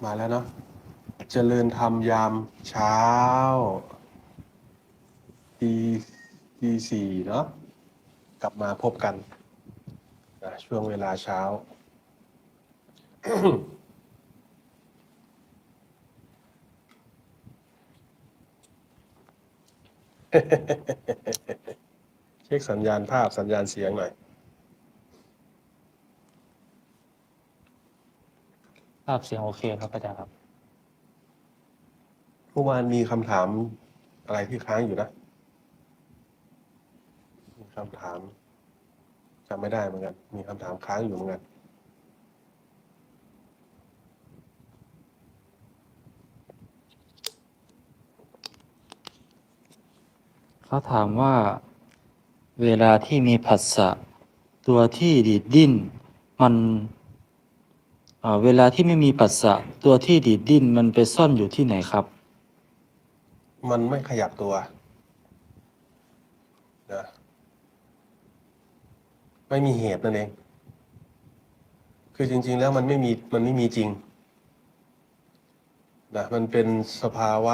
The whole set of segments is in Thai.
มาแล้วเนาะเจริญธรรมยามเช้าตีสี่เนาะกลับมาพบกันนะช่วงเวลาเช้า เช็คสัญญาณภาพสัญญาณเสียงหน่อยภาพเสียงโอเคครับอาจารย์ครับเมื่อวานมีคำถามอะไรที่ค้างอยู่นะมีคำถามจำไม่ได้เหมือนกันมีคำถามค้างอยู่เหมือนกันเขาถามว่าเวลาที่มีผัสสะตัวที่ดีดดิ้นมันเวลาที่ไม่มีผัสสะตัวที่ดีดดิ้นมันไปซ่อนอยู่ที่ไหนครับมันไม่ขยับตัวนะไม่มีเหตุนั่นเองคือจริงๆแล้วมันไม่มีจริงนะมันเป็นสภาว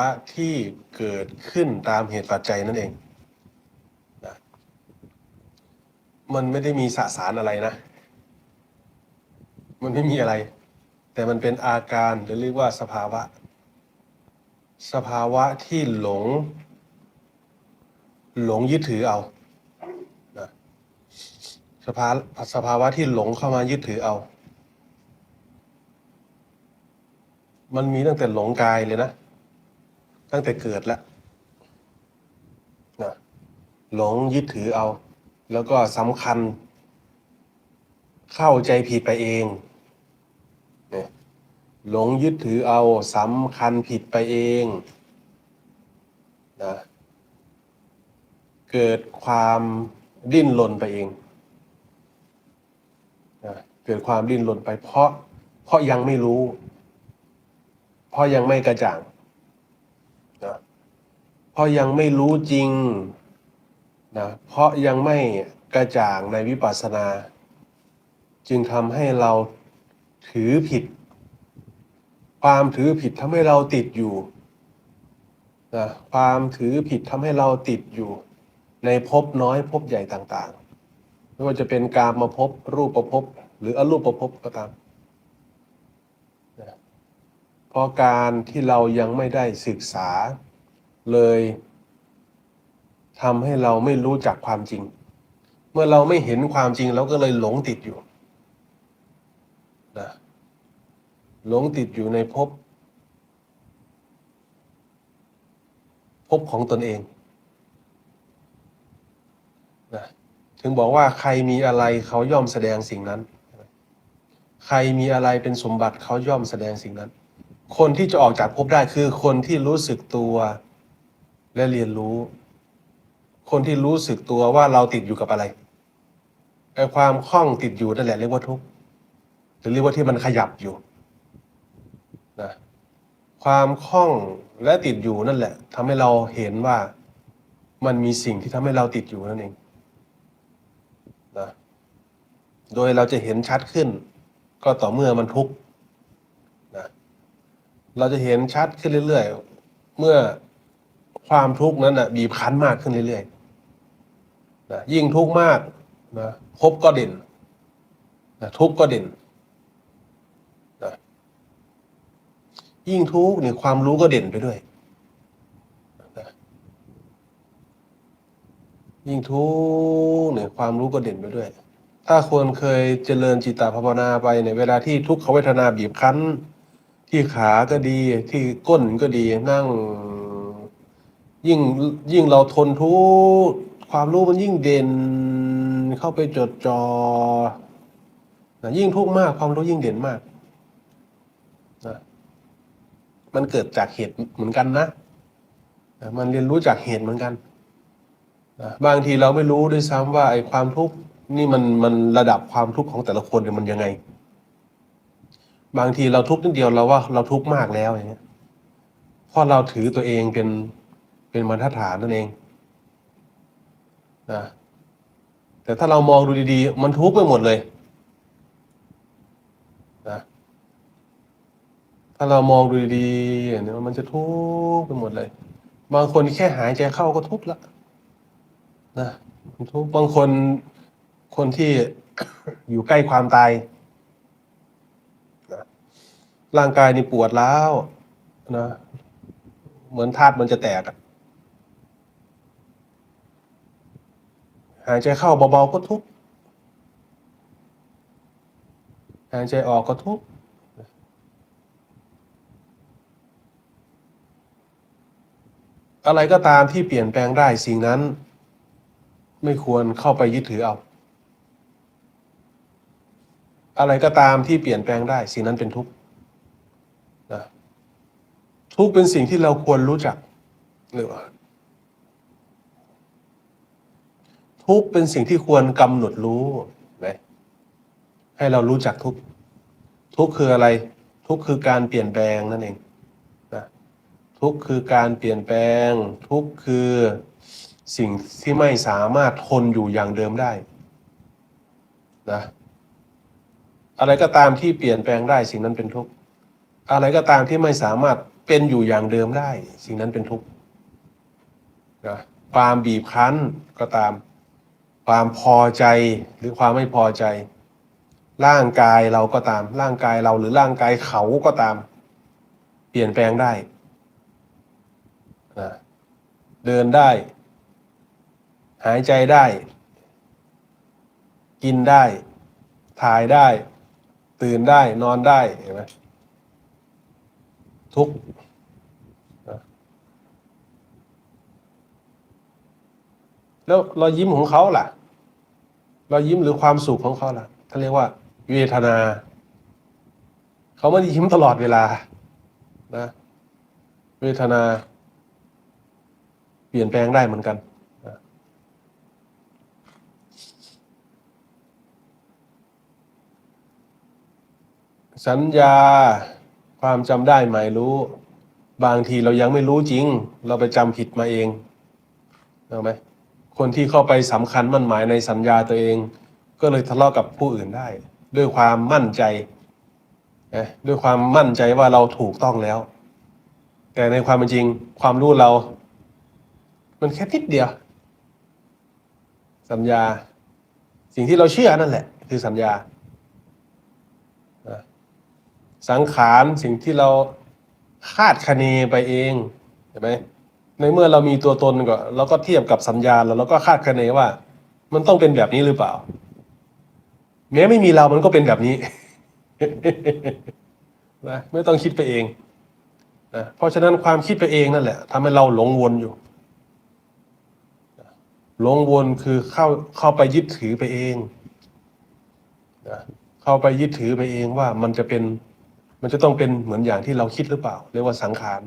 ะที่เกิดขึ้นตามเหตุปัจจัยนั่นเองนะมันไม่ได้มีสสารอะไรนะมันไม่มีอะไรแต่มันเป็นอาการหรือเรียกว่าสภาวะที่หลงยึดถือเอานะสภาสภาวะที่หลงเข้ามายึดถือเอามันมีตั้งแต่หลงกายเลยนะตั้งแต่เกิดแล้วนะหลงยึดถือเอาแล้วก็สำคัญเข้าใจผิดไปเองเนี่ยหลงยึดถือเอาสำคัญผิดไปเองนะเกิดความดิ้นรนไปเองนะเกิดความดิ้นรนไปเพราะยังไม่รู้เพราะยังไม่กระจ่างนะเพราะยังไม่รู้จริงนะเพราะยังไม่กระจ่างในวิปัสสนาจึงทำให้เราถือผิดความถือผิดทำให้เราติดอยู่นะความถือผิดทำให้เราติดอยู่ในภพน้อยภพใหญ่ต่างๆไม่ว่าจะเป็นกามภพรูปภพหรืออรูปภพก็ตามนะเพราะการที่เรายังไม่ได้ศึกษาเลยทำให้เราไม่รู้จักความจริงเมื่อเราไม่เห็นความจริงเราก็เลยหลงติดอยู่นะหลงติดอยู่ในภพของตนเองนะถึงบอกว่าใครมีอะไรเขาย่อมแสดงสิ่งนั้นใครมีอะไรเป็นสมบัติเขาย่อมแสดงสิ่งนั้นคนที่จะออกจากภพได้คือคนที่รู้สึกตัวและเรียนรู้คนที่รู้สึกตัวว่าเราติดอยู่กับอะไรไอ้ความคล้องติดอยู่นั่นแหละเรียกว่าทุกข์หรือเรียกว่าที่มันขยับอยู่นะความคล้องและติดอยู่นั่นแหละทำให้เราเห็นว่ามันมีสิ่งที่ทำให้เราติดอยู่นั่นเองนะโดยเราจะเห็นชัดขึ้นก็ต่อเมื่อมันทุกข์นะเราจะเห็นชัดขึ้นเรื่อยๆเมื่อความทุกข์นั้นนะบีบคั้นมากขึ้นเรื่อยๆนะยิ่งทุกข์มากนะภพก็เด่นนะทุกข์ก็เด่นนะยิ่งทุกข์เนี่ยความรู้ก็เด่นไปด้วยนะยิ่งทุกข์เนี่ยความรู้ก็เด่นไปด้วยถ้าคนเคยเจริญจิตตภาวนาไปเนี่ยเวลาที่ทุกขเวทนาบีบคั้นที่ขาก็ดีที่ก้นก็ดีนั่งยิ่งยิ่งเราทนทุกข์ความรู้มันยิ่งเด่นเข้าไปจดจ่อนะยิ่งทุกข์มากความรู้ยิ่งเด่นมากนะมันเกิดจากเหตุเหมือนกันนะมันเรียนรู้จากเหตุเหมือนกันนะบางทีเราไม่รู้ด้วยซ้ำว่าไอ้ความทุกข์นี่มันระดับความทุกข์ของแต่ละคนเนี่ยมันยังไงบางทีเราทุกข์นิดเดียวเราว่าเราทุกข์มากแล้วอย่างเงี้ยเพราะเราถือตัวเองเป็นบรรทัดฐานนั่นเองนะแต่ถ้าเรามองดูดีๆมันทุกข์ไปหมดเลย นะถ้าเรามองดูดีๆเนี่ยมันจะทุกข์ไปหมดเลย บางคนแค่หายใจเข้าก็ทุกข์ละนะทุกข์บางคนคนที่ อยู่ใกล้ความตายนะร่างกายนี่ปวดร้าวนะเหมือนธาตุมันจะแตกอะหายใจเข้าเบาๆก็ทุกข์หายใจออกก็ทุกข์อะไรก็ตามที่เปลี่ยนแปลงได้สิ่งนั้นไม่ควรเข้าไปยึดถือเอาอะไรก็ตามที่เปลี่ยนแปลงได้สิ่งนั้นเป็นทุกข์นะทุกข์เป็นสิ่งที่เราควรรู้จักหรือว่าทุกข์เป็นสิ่งที่ควรกำหนดรู้นะให้เรารู้จักทุกข์ทุกข์คืออะไรทุกข์คือการเปลี่ยนแปลงนั่นเองนะทุกข์คือการเปลี่ยนแปลงทุกข์คือสิ่งที่ไม่สามารถทนอยู่อย่างเดิมได้นะอะไรก็ตามที่เปลี่ยนแปลงได้สิ่งนั้นเป็นทุกข์อะไรก็ตามที่ไม่สามารถเป็นอยู่อย่างเดิมได้สิ่งนั้นเป็นทุกข์นะความบีบคั้นก็ตามความพอใจหรือความไม่พอใจร่างกายเราก็ตามร่างกายเราหรือร่างกายเขาก็ตามเปลี่ยนแปลงได้นะเดินได้หายใจได้กินได้ถ่ายได้ตื่นได้นอนได้เห็นไหมทุกข์นะแล้วรอยยิ้มของเขาล่ะรอยยิ้มหรือความสุขของเขาล่ะท่านเรียกว่าเวทนาเขาไม่ได้ยิ้มตลอดเวลานะเวทนาเปลี่ยนแปลงได้เหมือนกันนะสัญญาความจำได้หมายรู้บางทีเรายังไม่รู้จริงเราไปจำผิดมาเองถูกไหมคนที่เข้าไปสำคัญมั่นหมายในสัญญาตัวเองก็เลยทะเลาะกับผู้อื่นได้ด้วยความมั่นใจนะด้วยความมั่นใจว่าเราถูกต้องแล้วแต่ในความเป็นจริงความรู้เรามันแค่นิดเดียวสัญญาสิ่งที่เราเชื่อนั่นแหละคือสัญญาสังขารสิ่งที่เราคาดคะเนไปเองเห็นไหมในเมื่อเรามีตัวตนก็เราก็เทียบกับสัญญาแล้วเราก็คาดคะเนว่า มันต้องเป็นแบบนี้หรือเปล่าแม้ไม่มีเรามันก็เป็นแบบนี้ นะไม่ต้องคิดไปเองนะเพราะฉะนั้นความคิดไปเองนั่นแหละทำให้เราหลงวนอยู่หลงวนคือเข้าไปยึดถือไปเองนะเข้าไปยึดถือไปเองว่ามันจะต้องเป็นเหมือนอย่างที่เราคิดหรือเปล่าเรียกว่าสังขาร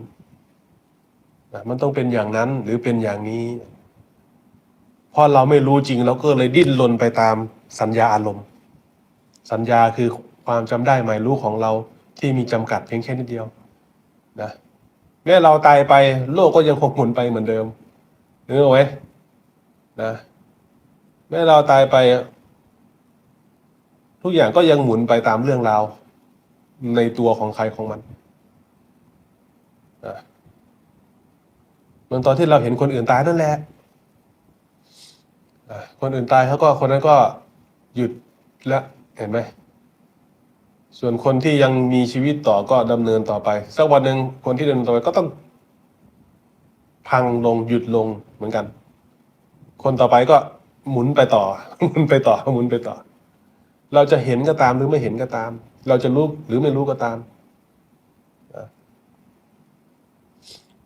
นะมันต้องเป็นอย่างนั้นหรือเป็นอย่างนี้เพราะเราไม่รู้จริงเราก็เลยดิ้นรนไปตามสัญญาอารมณ์สัญญาคือความจำได้หมายรู้ของเราที่มีจำกัดเพียงแค่นิดเดียวนะแม้เราตายไปโลกก็ยังคงหมุนไปเหมือนเดิมนึกออกไหมนะแม้เราตายไปทุกอย่างก็ยังหมุนไปตามเรื่องราวในตัวของใครของมันนะเหมือนตอนที่เราเห็นคนอื่นตายนั่นแหละคนอื่นตายคนนั้นก็หยุดแล้วเห็นไหมส่วนคนที่ยังมีชีวิตต่อก็ดำเนินต่อไปสักวันหนึ่งคนที่ดำเนินต่อไปก็ต้องพังลงหยุดลงเหมือนกันคนต่อไปก็หมุนไปต่อ หมุนไปต่อหมุนไปต่อเราจะเห็นก็ตามหรือไม่เห็นก็ตามเราจะรู้หรือไม่รู้ก็ตาม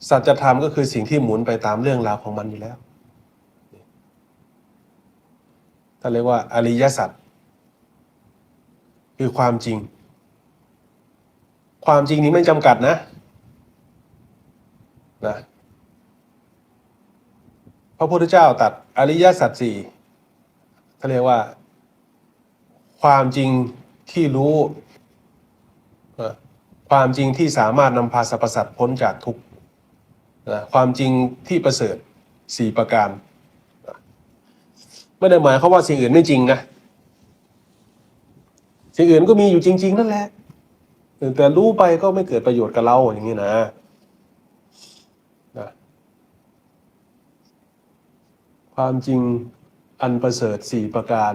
สัจธรรมก็คือสิ่งที่หมุนไปตามเรื่องราวของมันอยู่แล้วท่านเรียกว่าอริยสัจคือความจริงความจริงนี้ไม่จำกัดนะพระพุทธเจ้าตรัสอริยสัจสี่ท่านเรียกว่าความจริงที่รู้ความจริงที่สามารถนำพาสรรพสัตว์พ้นจากทุกข์ความจริงที่ประเสริฐสี่ประการไม่ได้หมายความว่าสิ่งอื่นไม่จริงนะสิ่งอื่นก็มีอยู่จริงๆนั่นแหละ แต่รู้ไปก็ไม่เกิดประโยชน์กับเราอย่างนี้นะความจริงอันประเสริฐสี่ประการ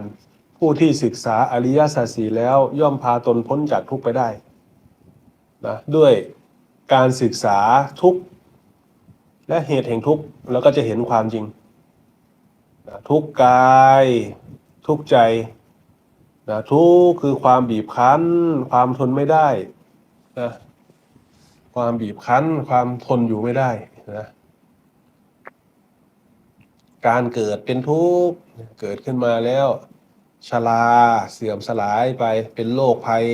ผู้ที่ศึกษาอริยสัจสี่แล้วย่อมพาตนพ้นจากทุกข์ไปได้นะด้วยการศึกษาทุกข์และเหตุแห่งทุกข์แล้วก็จะเห็นความจริงนะทุกข์กายทุกข์ใจนะทุกข์คือความบีบคั้นความทนไม่ได้นะความบีบคั้นความทนอยู่ไม่ได้นะการเกิดเป็นทุกข์เกิดขึ้นมาแล้วชราเสื่อมสลายไปเป็นโรคภัย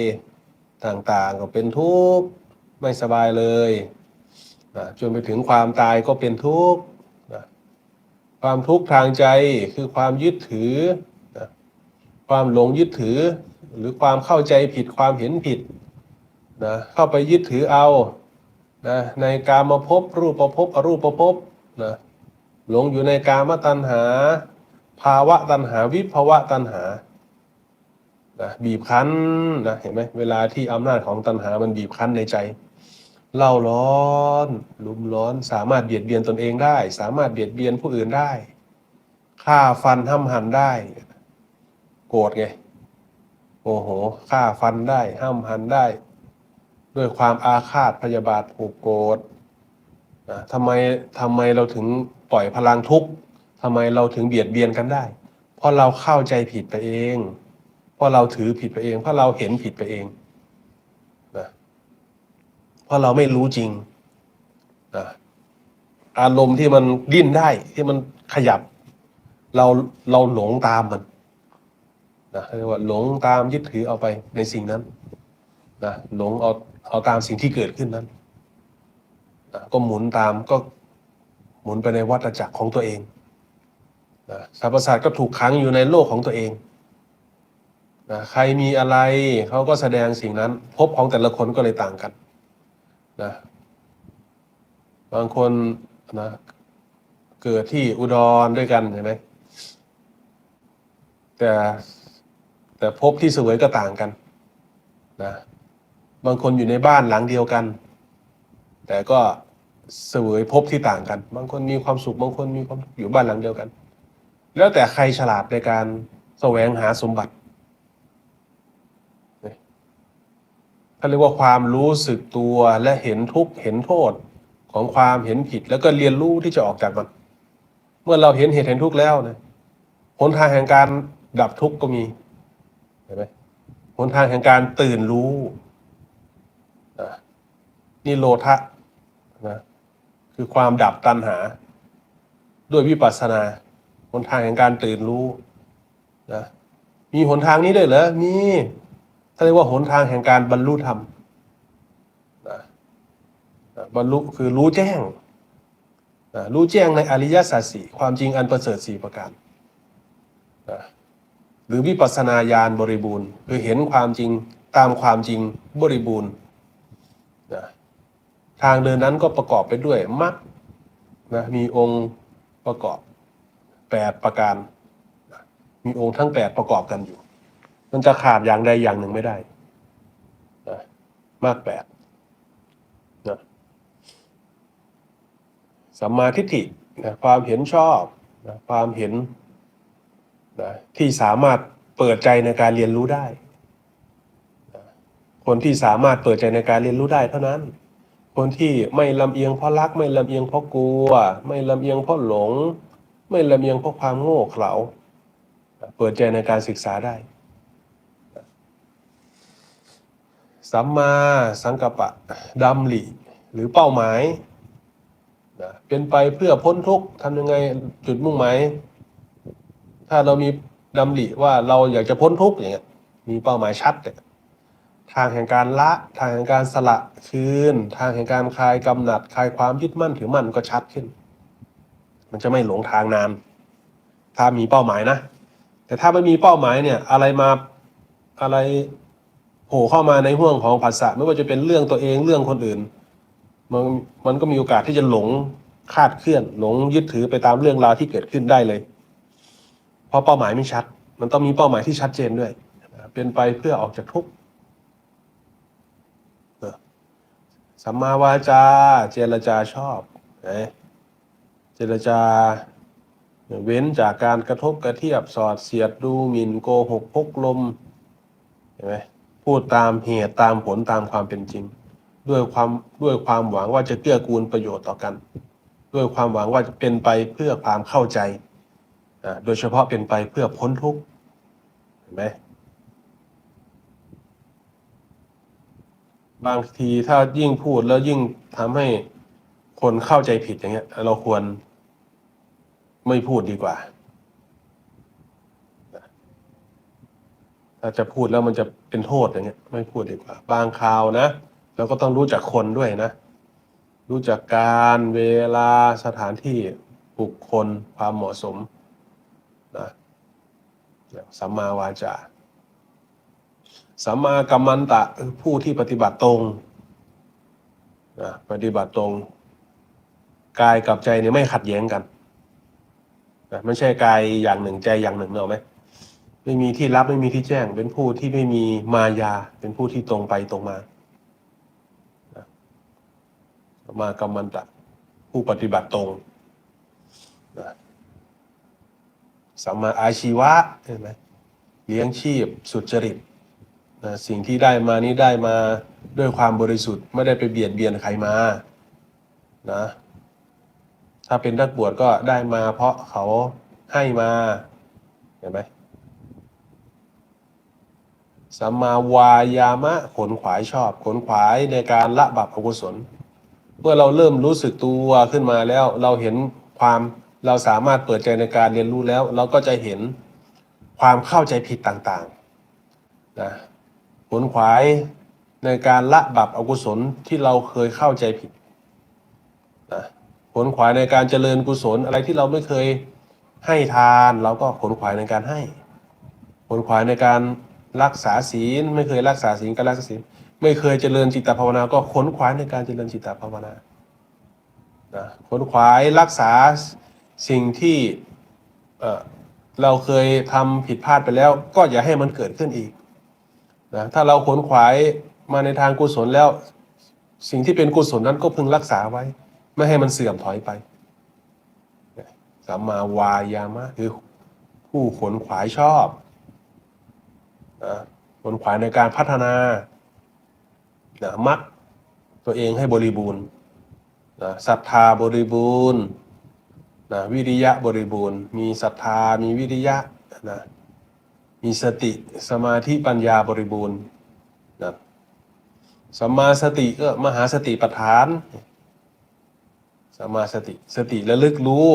ต่างๆก็เป็นทุกข์ไม่สบายเลยนะจนไปถึงความตายก็เป็นทุกข์นะความทุกข์ทางใจคือความยึดถือนะความหลงยึดถือหรือความเข้าใจผิดความเห็นผิดนะเข้าไปยึดถือเอานะในกามภพรูปภพอรูปภพนะหลงอยู่ในกามตัณหาภาวะตัณหาวิภวะตัณหานะบีบคั้นนะเห็นไหมเวลาที่อำนาจของตัณหามันบีบคั้นในใจเล่าร้อนลุ่มร้อนสามารถเบียดเบียนตนเองได้สามารถเบียดเบียนผู้อื่นได้ฆ่าฟันห้ำหั่นได้โกรธไงโอ้โหฆ่าฟันได้ห้ำหั่นได้ด้วยความอาฆาตพยาบาทผูกโกรธนะทำไมเราถึงปล่อยพลังทุกข์ทำไมเราถึงเบียดเบียนกันได้เพราะเราเข้าใจผิดไปเองเพราะเราถือผิดไปเองเพราะเราเห็นผิดไปเองนะเพราะเราไม่รู้จริงนะอารมณ์ที่มันดิ้นได้ที่มันขยับเราเราหลงตามมันนะเรียกว่าหลงตามยึดถือเอาไปในสิ่งนั้นนะหลงเอาตามสิ่งที่เกิดขึ้นนั้นนะก็หมุนตามก็หมุนไปในวัฏจักรของตัวเองนะสรรพสัตว์ก็ถูกขังอยู่ในโลกของตัวเองนะใครมีอะไรเขาก็แสดงสิ่งนั้นภพของแต่ละคนก็เลยต่างกันนะบางคนนะเกิดที่อุดรด้วยกันเห็นไหมแต่ภพที่เสวยก็ต่างกันนะบางคนอยู่ในบ้านหลังเดียวกันแต่ก็เสวยภพที่ต่างกันบางคนมีความสุขบางคนมีความอยู่บ้านหลังเดียวกันแล้วแต่ใครฉลาดในการแสวงหาสมบัติเขาเรียกว่าความรู้สึกตัวและเห็นทุกข์เห็นโทษของความเห็นผิดแล้วก็เรียนรู้ที่จะออกจากมันเมื่อเราเห็นเหตุเห็นทุกข์แล้วนะหนทางแห่งการดับทุกข์ก็มีเห็นไหมหนทางแห่งการตื่นรู้นะนิโรธะนะคือความดับตัณหาด้วยวิปัสสนาหนทางแห่งการตื่นรู้นะมีหนทางนี้ด้วยเหรอมีเขาเรียกว่าหนทางแห่งการบรรลุธรรมนะบรรลุคือรู้แจ้งนะรู้แจ้งในอริยสัจสี่ความจริงอันประเสริฐสี่ประการนะหรือวิปัสสนาญาณบริบูรณ์คือเห็นความจริงตามความจริงบริบูรณ์นะทางเดินนั้นก็ประกอบไปด้วยมรรคนะมีองค์ประกอบ8ประการนะมีองค์ทั้ง8ประกอบกันอยู่มันจะขาดอย่างใดอย่างหนึ่งไม่ได้นะมรรค8นะสัมมาทิฏฐินะความเห็นชอบนะความเห็นนะที่สามารถเปิดใจในการเรียนรู้ได้นะคนที่สามารถเปิดใจในการเรียนรู้ได้เท่านั้นคนที่ไม่ลำเอียงเพราะรักไม่ลำเอียงเพราะกลัวไม่ลำเอียงเพราะหลงไม่ลำเอียงเพราะความโง่เขลาเปิดใจในการศึกษาได้สัมมาสังกัปปะดำริหรือเป้าหมายนะเป็นไปเพื่อพ้นทุกข์ทำยังไงจุดมุ่งหมายถ้าเรามีดำริว่าเราอยากจะพ้นทุกข์อย่างเงี้ยมีเป้าหมายชัดเนี่ยทางแห่งการละทางแห่งการสละคืนทางแห่งการคลายกำหนัดคลายความยึดมั่นถือมั่นก็ชัดขึ้นมันจะไม่หลงทางนานถ้ามีเป้าหมายนะแต่ถ้าไม่มีเป้าหมายเนี่ยอะไรโผล่เข้ามาในห่วงของผัสสะไม่ว่าจะเป็นเรื่องตัวเองเรื่องคนอื่นมันก็มีโอกาสที่จะหลงคลาดเคลื่อนหลงยึดถือไปตามเรื่องราวที่เกิดขึ้นได้เลยเพราะเป้าหมายไม่ชัดมันต้องมีเป้าหมายที่ชัดเจนด้วยเป็นไปเพื่อออกจากทุกข์ สัมมาวาจาเจรจาชอบเจรจาเว้นจากการกระทบกระเทียบสอดเสียดดูหมิ่นโกหกพกลมเห็นไหมพูดตามเหตุตามผลตามความเป็นจริงด้วยความด้วยความหวังว่าจะเกื้อกูลประโยชน์ต่อกันด้วยความหวังว่าจะเป็นไปเพื่อความเข้าใจโดยเฉพาะเป็นไปเพื่อพ้นทุกข์เห็นไหมบางทีถ้ายิ่งพูดแล้วยิ่งทำให้คนเข้าใจผิดอย่างเงี้ยเราควรไม่พูดดีกว่าถ้าจะพูดแล้วมันจะเป็นโทษอย่างเงี้ยไม่พูดดีกว่าบางคราวนะเราก็ต้องรู้จักคนด้วยนะรู้จักการเวลาสถานที่บุคคลความเหมาะสมนะสัมมาวาจาสัมมากัมมันตะผู้ที่ปฏิบัติตรงปฏิบัติตรงกายกับใจเนี่ยไม่ขัดแย้งกันไม่ใช่กายอย่างหนึ่งใจอย่างหนึ่งเนอะไหมไม่มีที่รับไม่มีที่แจ้งเป็นผู้ที่ไม่มีมายาเป็นผู้ที่ตรงไปตรงมาสัมมากัมมันตะผู้ปฏิบัติตรงสัมมาอาชีวะเห็นไหมเลี้ยงชีพสุจริตสิ่งที่ได้มานี้ได้มาด้วยความบริสุทธิ์ไม่ได้ไปเบียดเบียนใครมานะถ้าเป็นนักบวชก็ได้มาเพราะเขาให้มาเห็นไหมสัมมาวายามะขนขวายชอบขนขวายในการละบาปอกุศลเมื่อเราเริ่มรู้สึกตัวขึ้นมาแล้วเราเห็นความเราสามารถเปิดใจในการเรียนรู้แล้วเราก็จะเห็นความเข้าใจผิดต่างๆนะขนขวายในการละบาปอกุศลที่เราเคยเข้าใจผิดนะขนขวายในการเจริญกุศลอะไรที่เราไม่เคยให้ทานเราก็ขนขวายในการให้ขนขวายในการรักษาศีลไม่เคยรักษาศีลก็รักษาศีลไม่เคยเจริญจิตตภาวนาก็ขนขวายในการเจริญจิตตภาวนานะขนขวายรักษาสิ่งที่เราเคยทำผิดพลาดไปแล้วก็อย่าให้มันเกิดขึ้นอีกนะถ้าเราขนขวายมาในทางกุศลแล้วสิ่งที่เป็นกุศลนั้นก็พึงรักษาไว้ไม่ให้มันเสื่อมถอยไปสัมมาวายามะคือผู้ขนขวายชอบนะขนขวายในการพัฒนานะมรรคตัวเองให้บริบูรณ์นะศรัทธาบริบูรณ์นะวิริยะบริบูรณ์มีศรัทธามีวิริยะนะมีสติสมาธิปัญญาบริบูรณ์นะสัมมาสติก็มหาสติปัฏฐานสัมมาสติสติระลึกรู้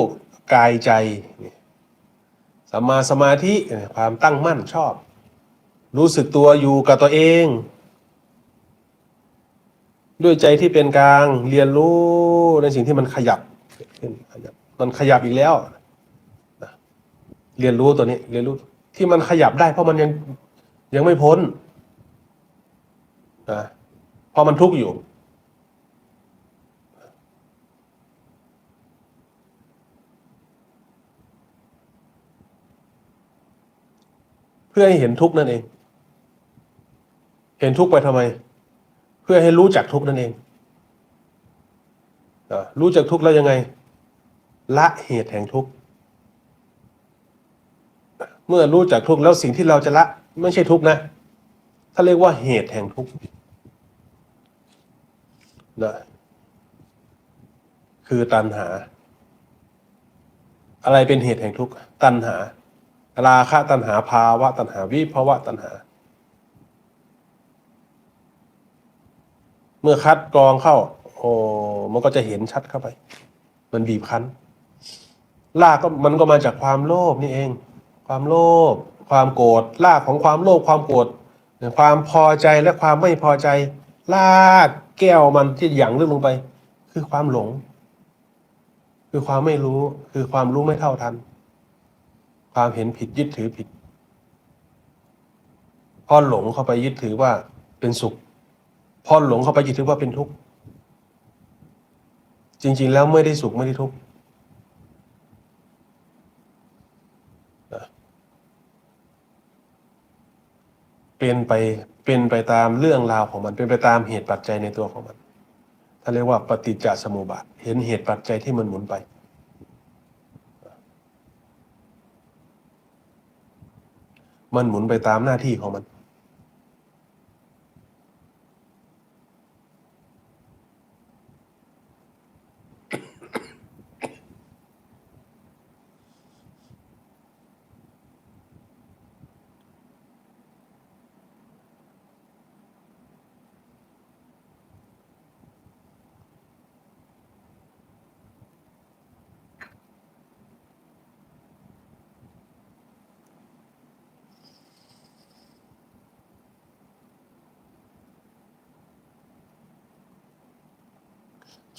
กายใจสัมมาสมาธิความตั้งมั่นชอบรู้สึกตัวอยู่กับตัวเองด้วยใจที่เป็นกลางเรียนรู้ในสิ่งที่มันขยับขึ้นมันขยับอีกแล้วเรียนรู้ตัวนี้เรียนรู้ที่มันขยับได้เพราะมันยังไม่พ้นนะเพราะมันทุกข์อยู่เพื่อให้เห็นทุกข์นั่นเองเห็นทุกข์ไปทำไมเพื่อให้รู้จักทุกข์นั่นเองรู้จักทุกข์แล้วยังไงละเหตุแห่งทุกข์เมื่อรู้จักทุกข์แล้วสิ่งที่เราจะละไม่ใช่ทุกข์นะถ้าเรียกว่าเหตุแห่งทุกข์นะคือตัณหาอะไรเป็นเหตุแห่งทุกข์ตัณหาราคะตัณหาภาวะตัณหาวิภวะตัณหาเมื่อคัดกรองเข้าโอ้มันก็จะเห็นชัดเข้าไปมันบีบคั้นรากก็มันก็มาจากความโลภนี่เองความโลภความโกรธรากของความโลภความโกรธความพอใจและความไม่พอใจรากแก้วมันที่หยั่งลึกลงไปคือความหลงคือความไม่รู้คือความรู้ไม่เท่าทันความเห็นผิดยึดถือผิดพอหลงเข้าไปยึดถือว่าเป็นสุขพอหลงเข้าไปยึดถือว่าเป็นทุกข์จริงๆแล้วไม่ได้สุขไม่ได้ทุกข์เป็นไปตามเรื่องราวของมันเป็นไปตามเหตุปัจจัยในตัวของมัน เขาเรียกว่าปฏิจจสมุปบาทเห็นเหตุปัจจัยที่มันหมุนไปมันหมุนไปตามหน้าที่ของมัน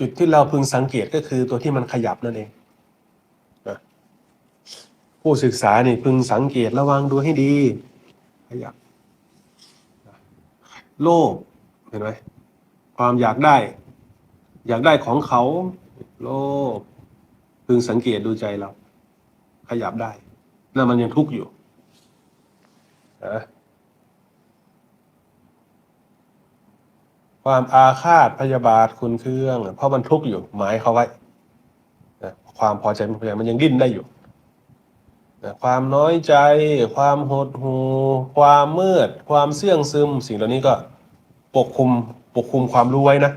จุดที่เราพึงสังเกตก็คือตัวที่มันขยับนั่นเองนะผู้ศึกษานี่พึงสังเกตระวังดูให้ดีขยับโลภเห็นไหมความอยากได้ของเขาโลภพึงสังเกตดูใจเราขยับได้แล้วมันยังทุกข์อยู่นะความอาฆาตพยาบาทขุ่นเคืองเพราะมันทุกข์อยู่หมายเขาไว้นะความพอใจมันยังดิ้นได้อยู่นะความน้อยใจความหดหู่ความมืดความเสื่องซึมสิ่งเหล่านี้ก็ปกคลุมความรู้ไว้นะ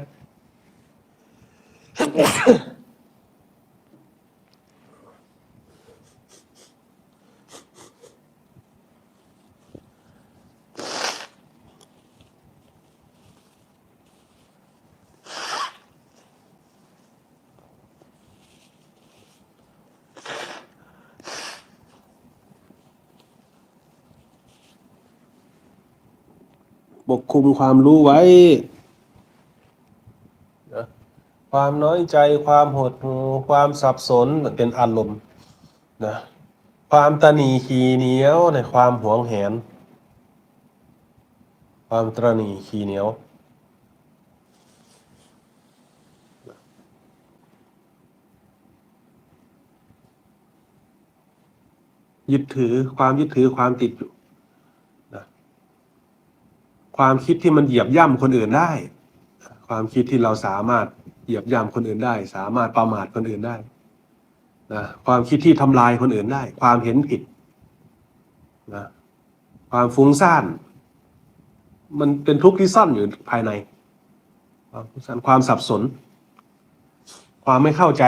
ปกคลุมความรู้ไว้นะความน้อยใจความหดหู่ความสับสนเป็นอารมณ์นะความตนีขี้เหนียวในความหวงแหนความตระหนี่ขี้เหนียวยึดถือความติดอยู่นะความคิดที่มันเหยียบย่ำคนอื่นได้ความคิดที่เราสามารถเหยียบย่ำคนอื่นได้สามารถประมาทคนอื่นได้นะความคิดที่ทำลายคนอื่นได้ความเห็นผิดนะความฟุ้งซ่านมันเป็นทุกข์ที่ซ่อนอยู่ภายในความฟุ้งซ่านความสับสนความไม่เข้าใจ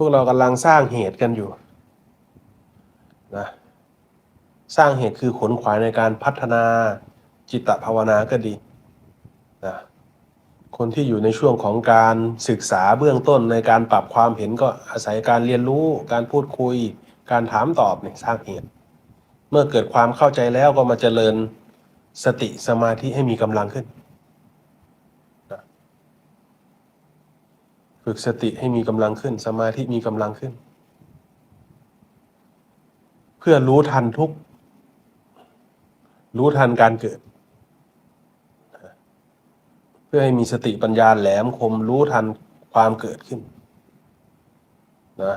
พวกเรากำลังสร้างเหตุกันอยู่นะสร้างเหตุคือขนขวายในการพัฒนาจิตภาวนาก็ดีนะคนที่อยู่ในช่วงของการศึกษาเบื้องต้นในการปรับความเห็นก็อาศัยการเรียนรู้การพูดคุยการถามตอบเนี่ยสร้างเหตุเมื่อเกิดความเข้าใจแล้วก็มาเจริญสติสมาธิให้มีกำลังขึ้นนะฝึกสติให้มีกำลังขึ้นสมาธิมีกำลังขึ้นเพื่อรู้ทันทุกข์รู้ทันการเกิดเพื่อให้มีสติปัญญาแหลมคมรู้ทันความเกิดขึ้นนะ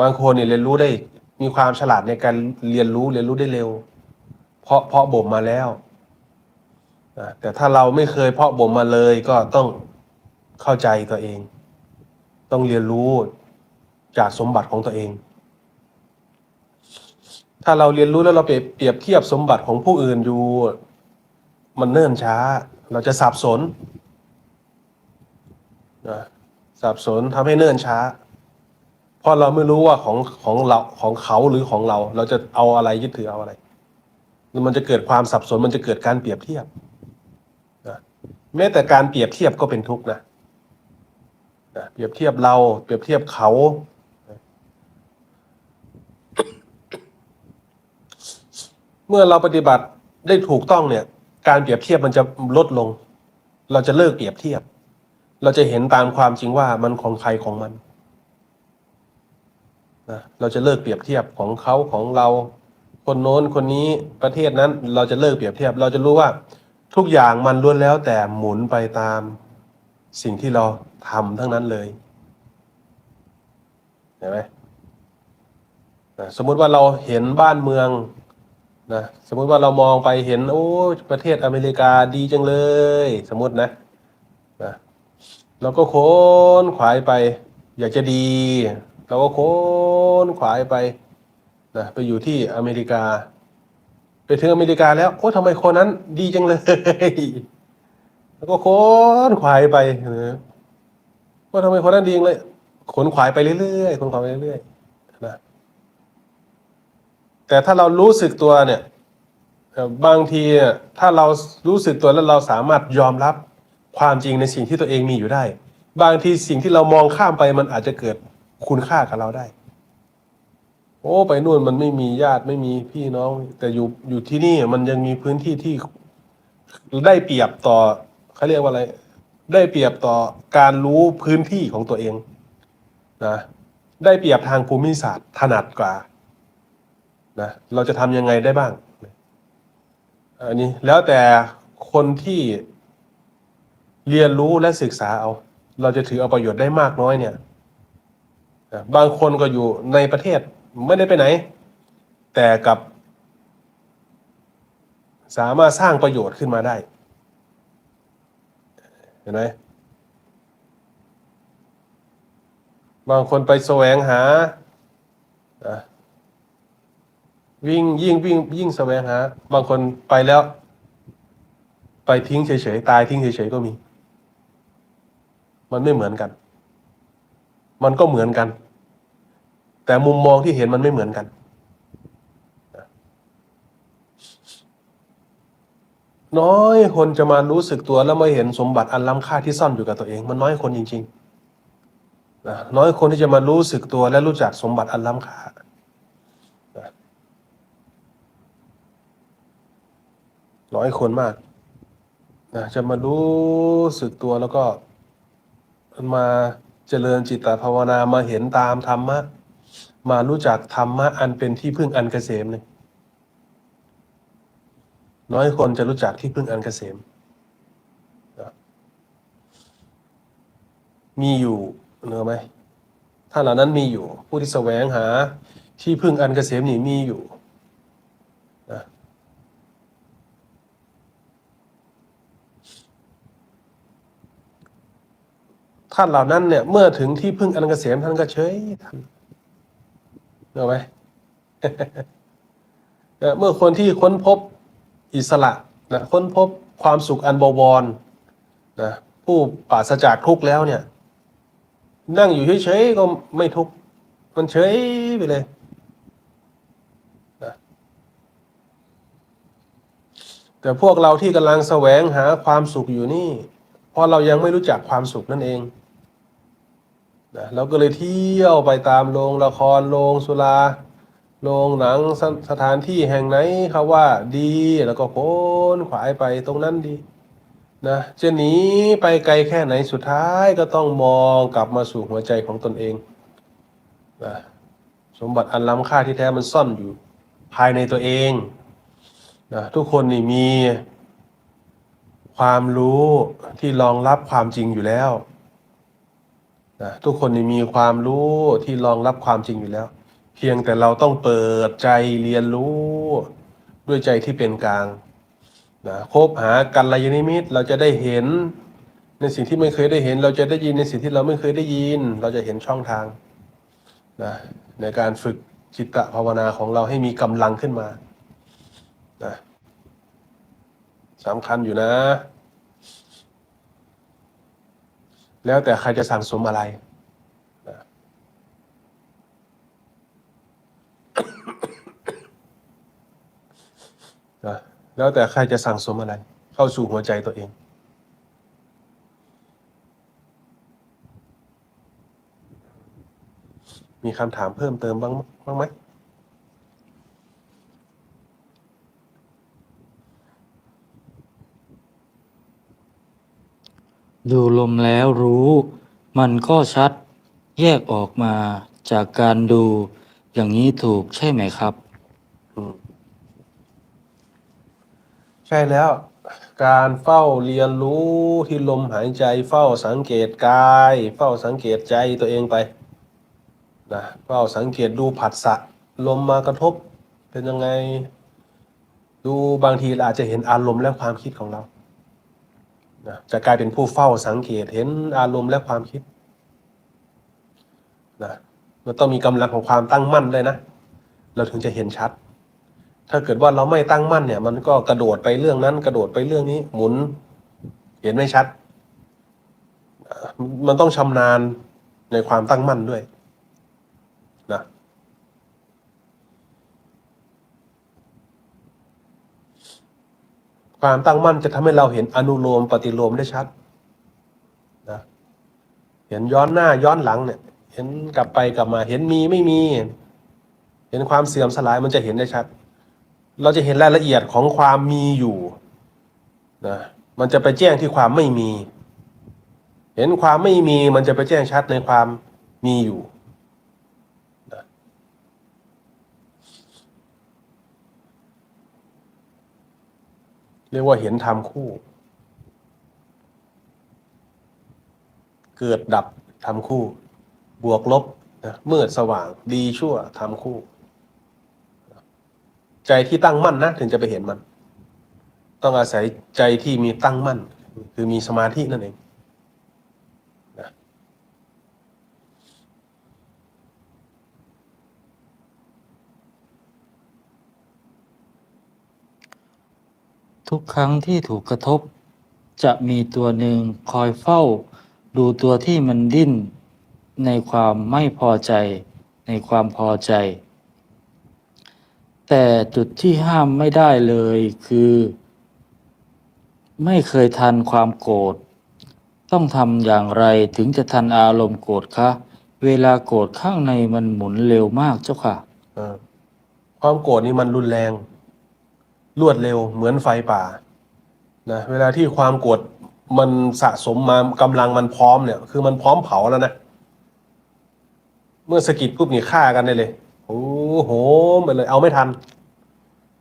บางคนเนี่ยเรียนรู้ได้มีความฉลาดในการเรียนรู้ได้เร็วเพราะบ่มมาแล้วนะแต่ถ้าเราไม่เคยเพาะบ่มมาเลยก็ต้องเข้าใจตัวเองต้องเรียนรู้จากสมบัติของตัวเองถ้าเราเรียนรู้แล้วเราเปรียบเทียบสมบัติของผู้อื่นอยู่มันเนิ่นช้าเราจะสับสนนะสับสนทำให้เนิ่นช้าเพราะเราไม่รู้ว่าของเราของเขาหรือของเราจะเอาอะไรยึดถือเอาอะไรมันจะเกิดความสับสนมันจะเกิดการเปรียบเทียบนะแม้แต่การเปรียบเทียบก็เป็นทุกข์นะเปรียบเทียบเราเปรียบเทียบเขาเมื่อเราปฏิบัติได้ถูกต้องเนี่ยการเปรียบเทียบมันจะลดลงเราจะเลิกเปรียบเทียบเราจะเห็นตามความจริงว่ามันของใครของมันนะเราจะเลิกเปรียบเทียบของเขาของเราคนโน้นคนนี้ประเทศนั้นเราจะเลิกเปรียบเทียบเราจะรู้ว่า ทุกอย่างมันล้วนแล้วแต่หมุนไปตามสิ่งที่เราทำทั้งนั้นเลยเห็นไหมสมมุติว่าเราเห็นบ้านเมืองนะสมมุติว่าเรามองไปเห็นโอ้ประเทศอเมริกาดีจังเลยสมมตินะเราก็ค้นขวายไปอยากจะดีเราก็ค้นขวายไปไปอยู่ที่อเมริกาไปถึงอเมริกาแล้วโอ้ทำไมคนนั้นดีจังเลยแล้วก็ค้นขวายไปว่าทำไมคนนั้นดีจังเลยขนขวายไปเรื่อยๆขนขวายไปเรื่อยๆนะแต่ถ้าเรารู้สึกตัวเนี่ยบางทีเนี่ยถ้าเรารู้สึกตัวแล้วเราสามารถยอมรับความจริงในสิ่งที่ตัวเองมีอยู่ได้บางทีสิ่งที่เรามองข้ามไปมันอาจจะเกิดคุณค่ากับเราได้โอ้ไปนู่นมันไม่มีญาติไม่มีพี่น้องแต่อยู่ที่นี่มันยังมีพื้นที่ที่ได้เปรียบต่อเขาเรียกว่าอะไรได้เปรียบต่อการรู้พื้นที่ของตัวเองนะได้เปรียบทางภูมิศาสตร์ถนัดกว่านะเราจะทำยังไงได้บ้างอันนี้แล้วแต่คนที่เรียนรู้และศึกษาเอาเราจะถือเอาประโยชน์ได้มากน้อยเนี่ยบางคนก็อยู่ในประเทศไม่ได้ไปไหนแต่กับสามารถสร้างประโยชน์ขึ้นมาได้เห็นไหมบางคนไปแสวงหาอ่ะวิ่งแสวงหาบางคนไปแล้วไปทิ้งเฉยๆตายทิ้งเฉยๆก็มีมันไม่เหมือนกันมันก็เหมือนกันแต่มุมมองที่เห็นมันไม่เหมือนกันน้อยคนจะมารู้สึกตัวแล้วมาเห็นสมบัติอันล้ำค่าที่ซ่อนอยู่กับตัวเองมันน้อยคนจริงๆน้อยคนที่จะมารู้สึกตัวและรู้จักสมบัติอันล้ำค่าน้อยคนมากจะมารู้สึกตัวแล้วก็มาเจริญจิตตภาวนามาเห็นตามธรรมะมารู้จักธรรมะอันเป็นที่พึ่งอันเกษมเลยน้อยคนจะรู้จักที่พึ่งอันเกษมมีอยู่เนอะไหมถ้าเหล่านั้นมีอยู่ผู้ที่แสวงหาที่พึ่งอันเกษมนี่มีอยู่นะท่านเหล่านั้นเนี่ยเมื่อถึงที่พึ่งอันเกษมท่านก็เฉยท่านเนอะไหม เมื่อคนที่ค้นพบอิสระค้นพบความสุขอันบวรนะผู้ปราศจากทุกข์แล้วเนี่ยนั่งอยู่เฉยๆก็ไม่ทุกข์มันเฉยไปเลยนะแต่พวกเราที่กำลังแสวงหาความสุขอยู่นี่เพราะเรายังไม่รู้จักความสุขนั่นเองเราก็เลยเที่ยวไปตามโรงละครโรงสุราโรงหนังสถานที่แห่งไหนเขาว่าดีแล้วก็ค้นขวายไปตรงนั้นดีจะหนีไปไกลแค่ไหนสุดท้ายก็ต้องมองกลับมาสู่หัวใจของตนเองนะสมบัติอันล้ำค่าที่แท้มันซ่อนอยู่ภายในตัวเองทุกคนนี่มีความรู้ที่รองรับความจริงอยู่แล้วทุกคนนี่มีความรู้ที่รองรับความจริงอยู่แล้วเพียงแต่เราต้องเปิดใจเรียนรู้ด้วยใจที่เป็นกลางคบหากัลยาณมิตรเราจะได้เห็นในสิ่งที่ไม่เคยได้เห็นเราจะได้ยินในสิ่งที่เราไม่เคยได้ยินเราจะเห็นช่องทางนะในการฝึกจิตตภาวนาของเราให้มีกำลังขึ้นมานะสำคัญอยู่นะแล้วแต่ใครจะสั่งสมอะไรนะนะแล้วแต่ใครจะสั่งสมอะไรเข้าสู่หัวใจตัวเองมีคำถามเพิ่มเติมบ้างไหมดูลมแล้วรู้มันก็ชัดแยกออกมาจากการดูอย่างนี้ถูกใช่ไหมครับใช่แล้ว การเฝ้าเรียนรู้ที่ลมหายใจเฝ้าสังเกตกายเฝ้าสังเกตใจตัวเองไปนะเฝ้าสังเกตดูผัสสะลมมากระทบเป็นยังไงดูบางทีเราอาจจะเห็นอารมณ์และความคิดของเรานะจะกลายเป็นผู้เฝ้าสังเกตเห็นอารมณ์และความคิดนะมันต้องมีกำลังของความตั้งมั่นเลยนะเราถึงจะเห็นชัดถ้าเกิดว่าเราไม่ตั้งมั่นเนี่ยมันก็กระโดดไปเรื่องนั้นกระโดดไปเรื่องนี้หมุนเห็นไม่ชัดมันต้องชำนาญในความตั้งมั่นด้วยนะความตั้งมั่นจะทำให้เราเห็นอนุโลมปฏิโลมได้ชัดนะเห็นย้อนหน้าย้อนหลังเนี่ยเห็นกลับไปกลับมาเห็นมีไม่มีเห็นความเสื่อมสลายมันจะเห็นได้ชัดเราจะเห็นรายละเอียดของความมีอยู่นะมันจะไปแจ้งที่ความไม่มีเห็นความไม่มีมันจะไปแจ้งชัดในความมีอยู่นะเรียกว่าเห็นธรรมคู่เกิดดับธรรมคู่บวกลบนะมืดสว่างดีชั่วธรรมคู่ใจที่ตั้งมั่นนะถึงจะไปเห็นมันต้องอาศัยใจที่มีตั้งมั่นคือมีสมาธินั่นเองนะ ทุกครั้งที่ถูกกระทบ จะมีตัวหนึ่งคอยเฝ้า ดูตัวที่มันดิ้นในความไม่พอใจในความพอใจ แต่จุดที่ห้ามไม่ได้เลยคือ ไม่เคยทันความโกรธต้องทำอย่างไรถึงจะทันอารมณ์โกรธคะเวลาโกรธข้างในมันหมุนเร็วมากเจ้าค่ะเออความโกรธนี่มันรุนแรงรวดเร็วเหมือนไฟป่านะเวลาที่ความโกรธมันสะสมมากำลังมันพร้อมเนี่ยคือมันพร้อมเผาแล้วนะเมื่อสะกิดปุ๊บนี่ฆ่ากันได้เลยโอ้โหไปเลยเอาไม่ทัน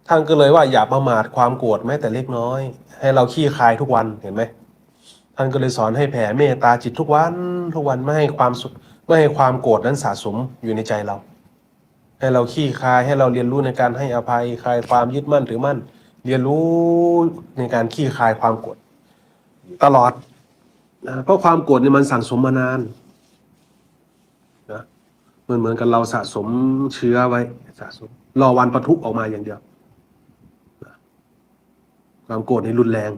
ท่านก็เลยว่าอย่าประมาทความโกรธแม้แต่เล็กน้อยให้เราขี้คายทุกวันเห็นไหมท่านก็เลยสอนให้แผ่เมตตาจิตทุกวันทุกวันไม่ให้ความสุขไม่ให้ความโกรธนั้นสะสมอยู่ในใจเราให้เราขี้คายให้เราเรียนรู้ในการให้อภัยคลายความยึดมั่นถือมั่นเรียนรู้ในการขี้คายความโกรธตลอดนะเพราะความโกรธเนี่ยมันสั่งสมมานานนะเหมือนกันเราสะสมเชื้อไว้สะสมรอวันปะทุออกมาอย่างเดียวนะความโกรธนี่รุนแรง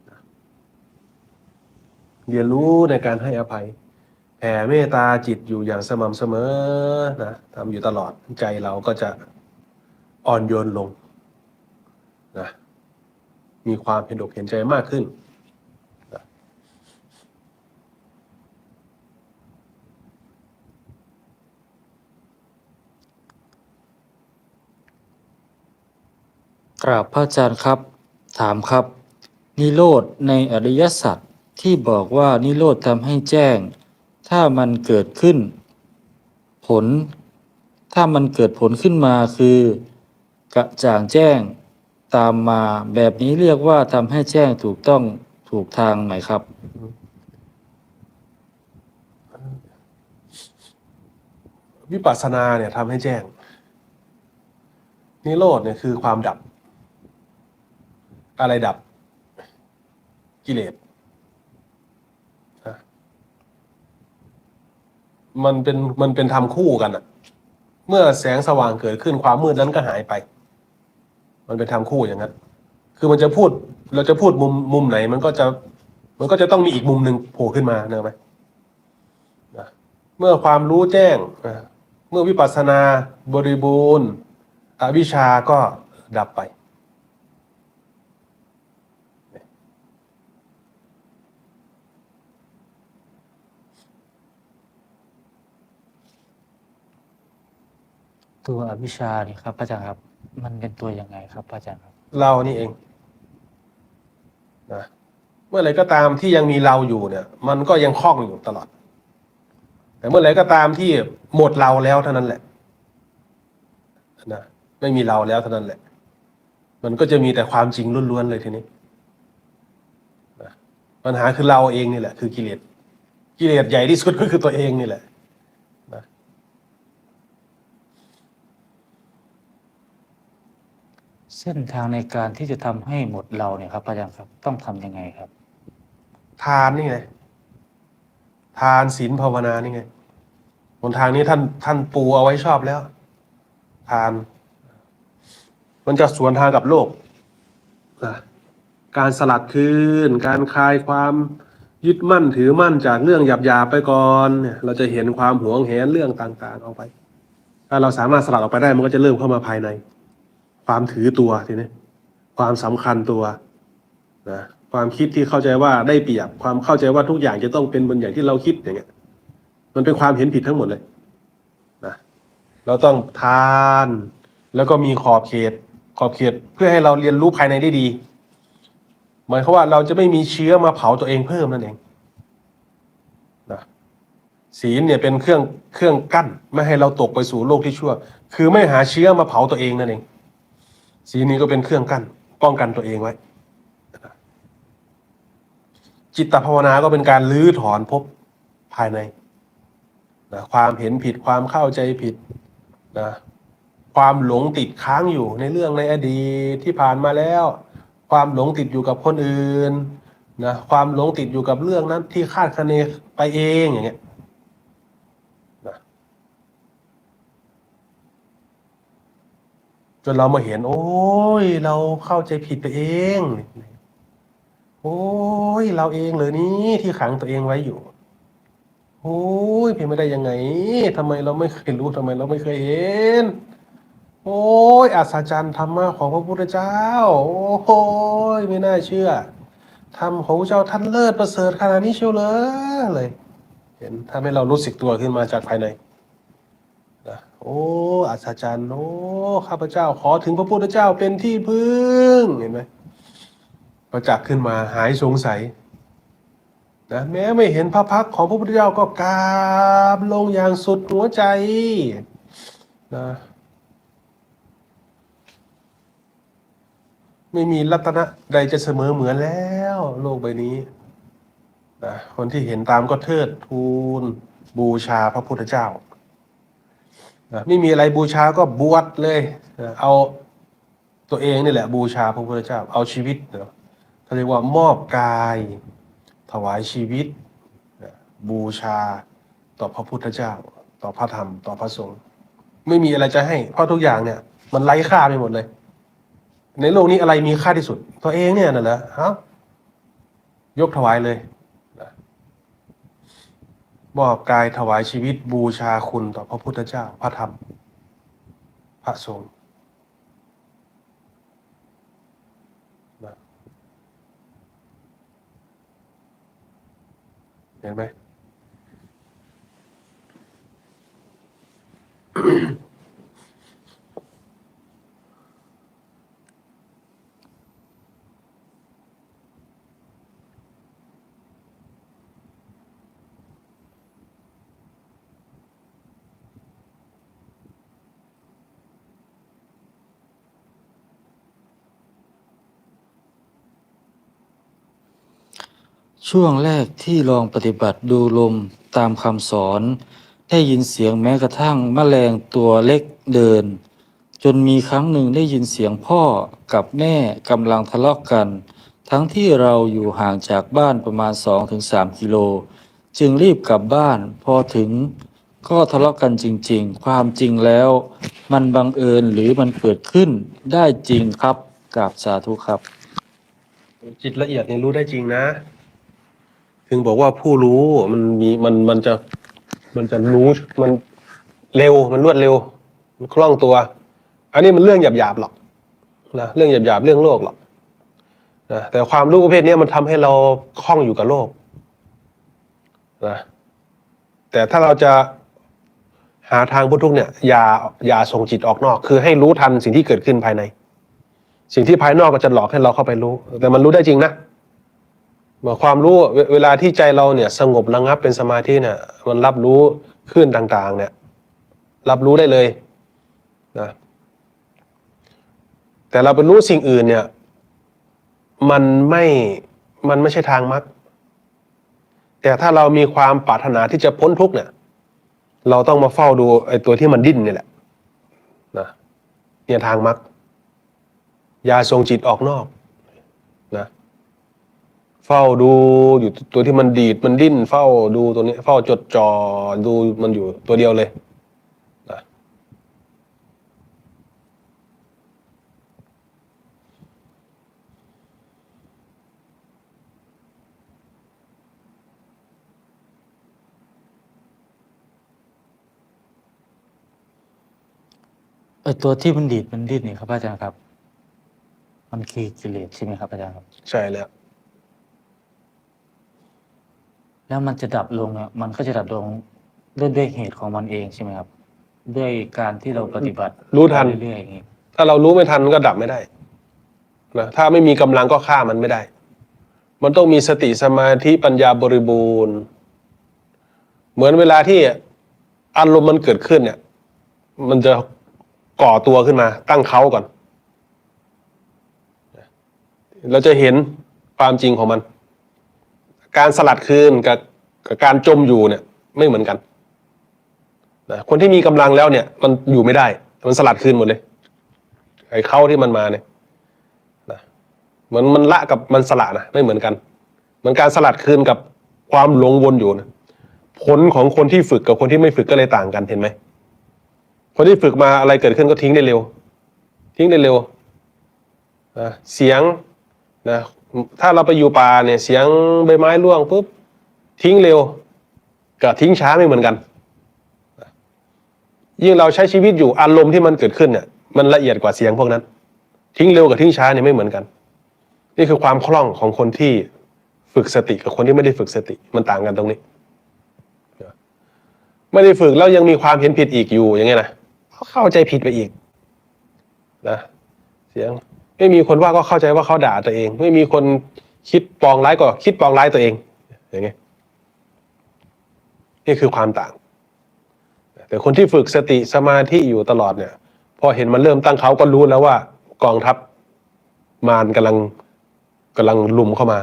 นะเรียนรู้ในการให้อภัยแผ่เมตตาจิตอยู่อย่างสม่ำเสมอนะทำอยู่ตลอดใจเราก็จะอ่อนโยนลงนะมีความเห็นอกเห็นใจมากขึ้นนะ กราบพระอาจารย์ครับ ถามครับ นิโรธในอริยสัจที่บอกว่านิโรธทำให้แจ้ง ถ้ามันเกิดขึ้นผล ถ้ามันเกิดผลขึ้นมาคือกระจ่างแจ้งตามมาแบบนี้เรียกว่าทำให้แจ้งถูกต้องถูกทางไหมครับวิปัสสนาเนี่ยทำให้แจ้งนิโรธเนี่ยคือความดับอะไรดับกิเลสนะมันเป็นธรรมคู่กันอะเมื่อแสงสว่างเกิดขึ้นความมืดนั้นก็หายไปมันเป็นธรรมคู่อย่างนั้นคือมันจะพูดเราจะพูดมุมไหนมันก็จะต้องมีอีกมุมหนึ่งโผล่ขึ้นมาเนอะไหมนะเมื่อความรู้แจ้งเมื่อวิปัสสนาบริบูรณ์อวิชชาก็ดับไป ตัวอวิชชาเนี่ยครับพระอาจารย์ครับ มันเป็นตัวยังไงครับพระอาจารย์ครับเรานี่เองนะเมื่อไหรก็ตามที่ยังมีเราอยู่เนี่ย มันก็ยังคล้องอยู่ตลอด แต่เมื่อไหรก็ตามที่หมดเราแล้วเท่านั้นแหละนะไม่มีเราแล้วเท่านั้นแหละ มันก็จะมีแต่ความจริงล้วนๆเลยทีนี้นะปัญหาคือเราเองนี่แหละคือกิเลสใหญ่ที่สุดก็คือตัวเองนี่แหละนะ เส้นทางในการที่จะทำให้หมดเราเนี่ยครับอาจารย์ครับต้องทำยังไงครับทานนี่ไงทานศีลภาวนานี่ไงหนทางนี้ท่านปูเอาไว้ชอบแล้วทานมันจะสวนทางกับโลกนะการสลัดคืนการคลายความยึดมั่นถือมั่นจากเรื่องหยาบๆไปก่อนเนี่ยเราจะเห็นความหวงแหนเรื่องต่างๆออกไปถ้าเราสามารถสลัดออกไปได้มันก็จะเริ่มเข้ามาภายในความถือตัวทีนี้ความสำคัญตัวนะความคิดที่เข้าใจว่าได้เปรียบความเข้าใจว่าทุกอย่างจะต้องเป็นบนอย่างที่เราคิดอย่างเงี้ยมันเป็นความเห็นผิดทั้งหมดเลยนะเราต้องทานแล้วก็มีขอบเขตเพื่อให้เราเรียนรู้ภายในได้ดีหมายความว่าเราจะไม่มีเชื้อมาเผาตัวเองเพิ่มนั่นเองนะศีลเนี่ยเป็นเครื่องกั้นไม่ให้เราตกไปสู่โลกที่ชั่วคือไม่หาเชื้อมาเผาตัวเองนั่นเองศีลนี้ก็เป็นเครื่องกั้นป้องกันตัวเองไว้จิตภาวนาก็เป็นการรื้อถอนภพภายในนะความเห็นผิดความเข้าใจผิดนะความหลงติดค้างอยู่ในเรื่องในอดีตที่ผ่านมาแล้วความหลงติดอยู่กับคนอื่นนะความหลงติดอยู่กับเรื่องนั้นที่คาดคะเนไปเองอย่างเงี้ยนะจนเรามาเห็นโอ้ยเราเข้าใจผิดไปเองโอ้ยเราเองเลยนี่ที่ขังตัวเองไว้อยู่โอ้ยเป็นไม่ได้ยังไงทำไมเราไม่เคยรู้ทำไมเราไม่เคยเห็น โอ้ยอัศจรรย์ธรรมะของพระพุทธเจ้าโอ้ยไม่น่าเชื่อธรรมของพระเจ้าท่านเลิศประเสริฐขนาดนี้เชียวเลยเห็นทำให้เรารู้สึกตัวขึ้นมาจากภายในนะโอ้อัศจรรย์โอ้ข้าพเจ้าขอถึงพระพุทธเจ้าเป็นที่พึ่งเห็นไหมประจักษ์ขึ้นมาหายสงสัยนะแม้ไม่เห็นพระพักตร์ของพระพุทธเจ้าก็กราบลงอย่างสุดหัวใจนะไม่มีรัตนะใดจะเสมอเหมือนแล้วโลกใบนี้นะคนที่เห็นตามก็เทิดทูนบูชาพระพุทธเจ้านะไม่มีอะไรบูชาก็บวชเลยนะเอาตัวเองนี่แหละบูชาพระพุทธเจ้าเอาชีวิตเนาะเขาเรียกว่ามอบกายถวายชีวิตนะบูชาต่อพระพุทธเจ้าต่อพระธรรมต่อพระสงฆ์ไม่มีอะไรจะให้เพราะทุกอย่างเนี่ยมันไร้ค่าไปหมดเลยในโลกนี้อะไรมีค่าที่สุดตัวเองเนี่ยน่ะเหรอฮะยกถวายเลยนะมอบกายถวายชีวิตบูชาคุณต่อพระพุทธเจ้าพระธรรมพระสงฆ์นะเห็นไหม ช่วงแรกที่ลองปฏิบัติดูลมตามคำสอนได้ยินเสียงแม้กระทั่งแมลงตัวเล็กเดินจนมีครั้งหนึ่งได้ยินเสียงพ่อกับแม่กำลังทะเลาะกันทั้งที่เราอยู่ห่างจากบ้านประมาณ2-3 กิโลจึงรีบกลับบ้านพอถึงก็ทะเลาะกันจริงๆความจริงแล้วมันบังเอิญหรือมันเกิดขึ้นได้จริงครับกราบสาธุครับจิตละเอียดเนี่ยรู้ได้จริงนะถึงบอกว่าผู้รู้มันมีมันจะรู้มันเร็วมันรวดเร็วมันคล่องตัว อันนี้มันเรื่องหยาบๆหรอกนะเรื่องหยาบๆเรื่องโลกหรอกนะแต่ความรู้ประเภทนี้มันทำให้เราคล่องอยู่กับโลกนะแต่ถ้าเราจะหาทางพ้นทุกข์เนี่ยอย่าส่งจิตออกนอกคือให้รู้ทันสิ่งที่เกิดขึ้นภายในสิ่งที่ภายนอกก็จะหลอกให้เราเข้าไปรู้แต่มันรู้ได้จริงนะความรู้เวลาที่ใจเราเนี่ยสงบระงับเป็นสมาธิเนี่ยมันรับรู้คลื่นต่างๆเนี่ยรับรู้ได้เลยนะ แต่เราไปรู้สิ่งอื่นเนี่ยมันไม่มันไม่ใช่ทางมรรคแต่ถ้าเรามีความปรารถนาที่จะพ้นทุกข์เนี่ยเราต้องมาเฝ้าดูไอ้ตัวที่มันดิ้นนี่แหละนะเนี่ยทางมรรคอย่าส่งจิตออกนอกนะเฝ้าดูอยู่ตัวที่มันดีดมันดิ้นเฝ้าดูตัวนี้เฝ้าจดจ่อดูมันอยู่ตัวเดียวเลยนะ ไอ้ตัวที่มันดีดมันดิ้นนี่ครับอาจารย์ครับ มันคือกิเลสใช่ไหมครับอาจารย์ครับ ใช่แล้ว แล้วมันจะดับลงเนี่ยมันก็จะดับลงด้วยเหตุของมันเองใช่ไหมครับ ด้วยการที่เราปฏิบัติ รู้ทัน เรื่อยๆอย่างนี้ ถ้าเรารู้ไม่ทันก็ดับไม่ได้นะถ้าไม่มีกำลังก็ฆ่ามันไม่ได้ มันต้องมีสติสมาธิปัญญาบริบูรณ์ เหมือนเวลาที่อารมณ์มันเกิดขึ้นเนี่ย มันจะก่อตัวขึ้นมา ตั้งเขาก่อน เราจะเห็นความจริงของมัน การสลัดคืนกับการจมอยู่เนี่ยไม่เหมือนกันนะคนที่มีกำลังแล้วเนี่ย มันอยู่ไม่ได้ มันสลัดคืนหมดเลยไอ้เขาที่มันมาเนี่ยนะเหมือนมันละกับมันสละนะไม่เหมือนกันเหมือนการสลัดคืนกับความหลงวนอยู่นะผลของคนที่ฝึกกับคนที่ไม่ฝึกก็เลยต่างกันเห็นไหมคนที่ฝึกมาอะไรเกิดขึ้นก็ทิ้งได้เร็ว ทิ้งได้เร็วนะเสียงนะถ้าเราไปอยู่ป่าเนี่ยเสียงใบไม้ร่วงปุ๊บทิ้งเร็วกับทิ้งช้าไม่เหมือนกันยิ่งเราใช้ชีวิตอยู่อารมณ์ที่มันเกิดขึ้นเนี่ยมันละเอียดกว่าเสียงพวกนั้นทิ้งเร็วกับทิ้งช้าเนี่ยไม่เหมือนกันนี่คือความคล่องของคนที่ฝึกสติกับคนที่ไม่ได้ฝึกสติมันต่างกันตรงนี้ไม่ได้ฝึกแล้วยังมีความเห็นผิดอีกอยู่อย่างเงี้ยนะเข้าใจผิดไปอีกนะเสียงไม่มีคนว่าก็เข้าใจว่าเขาด่าตัวเองไม่มีคนคิดปองร้ายก็คิดปองร้ายตัวเองอย่างเงี้ยนี่คือความต่างแต่คนที่ฝึกสติสมาธิอยู่ตลอดเนี่ยพอเห็นมันเริ่มตั้งเขาก็รู้แล้วว่ากองทัพมารกำลังลุมเข้ามา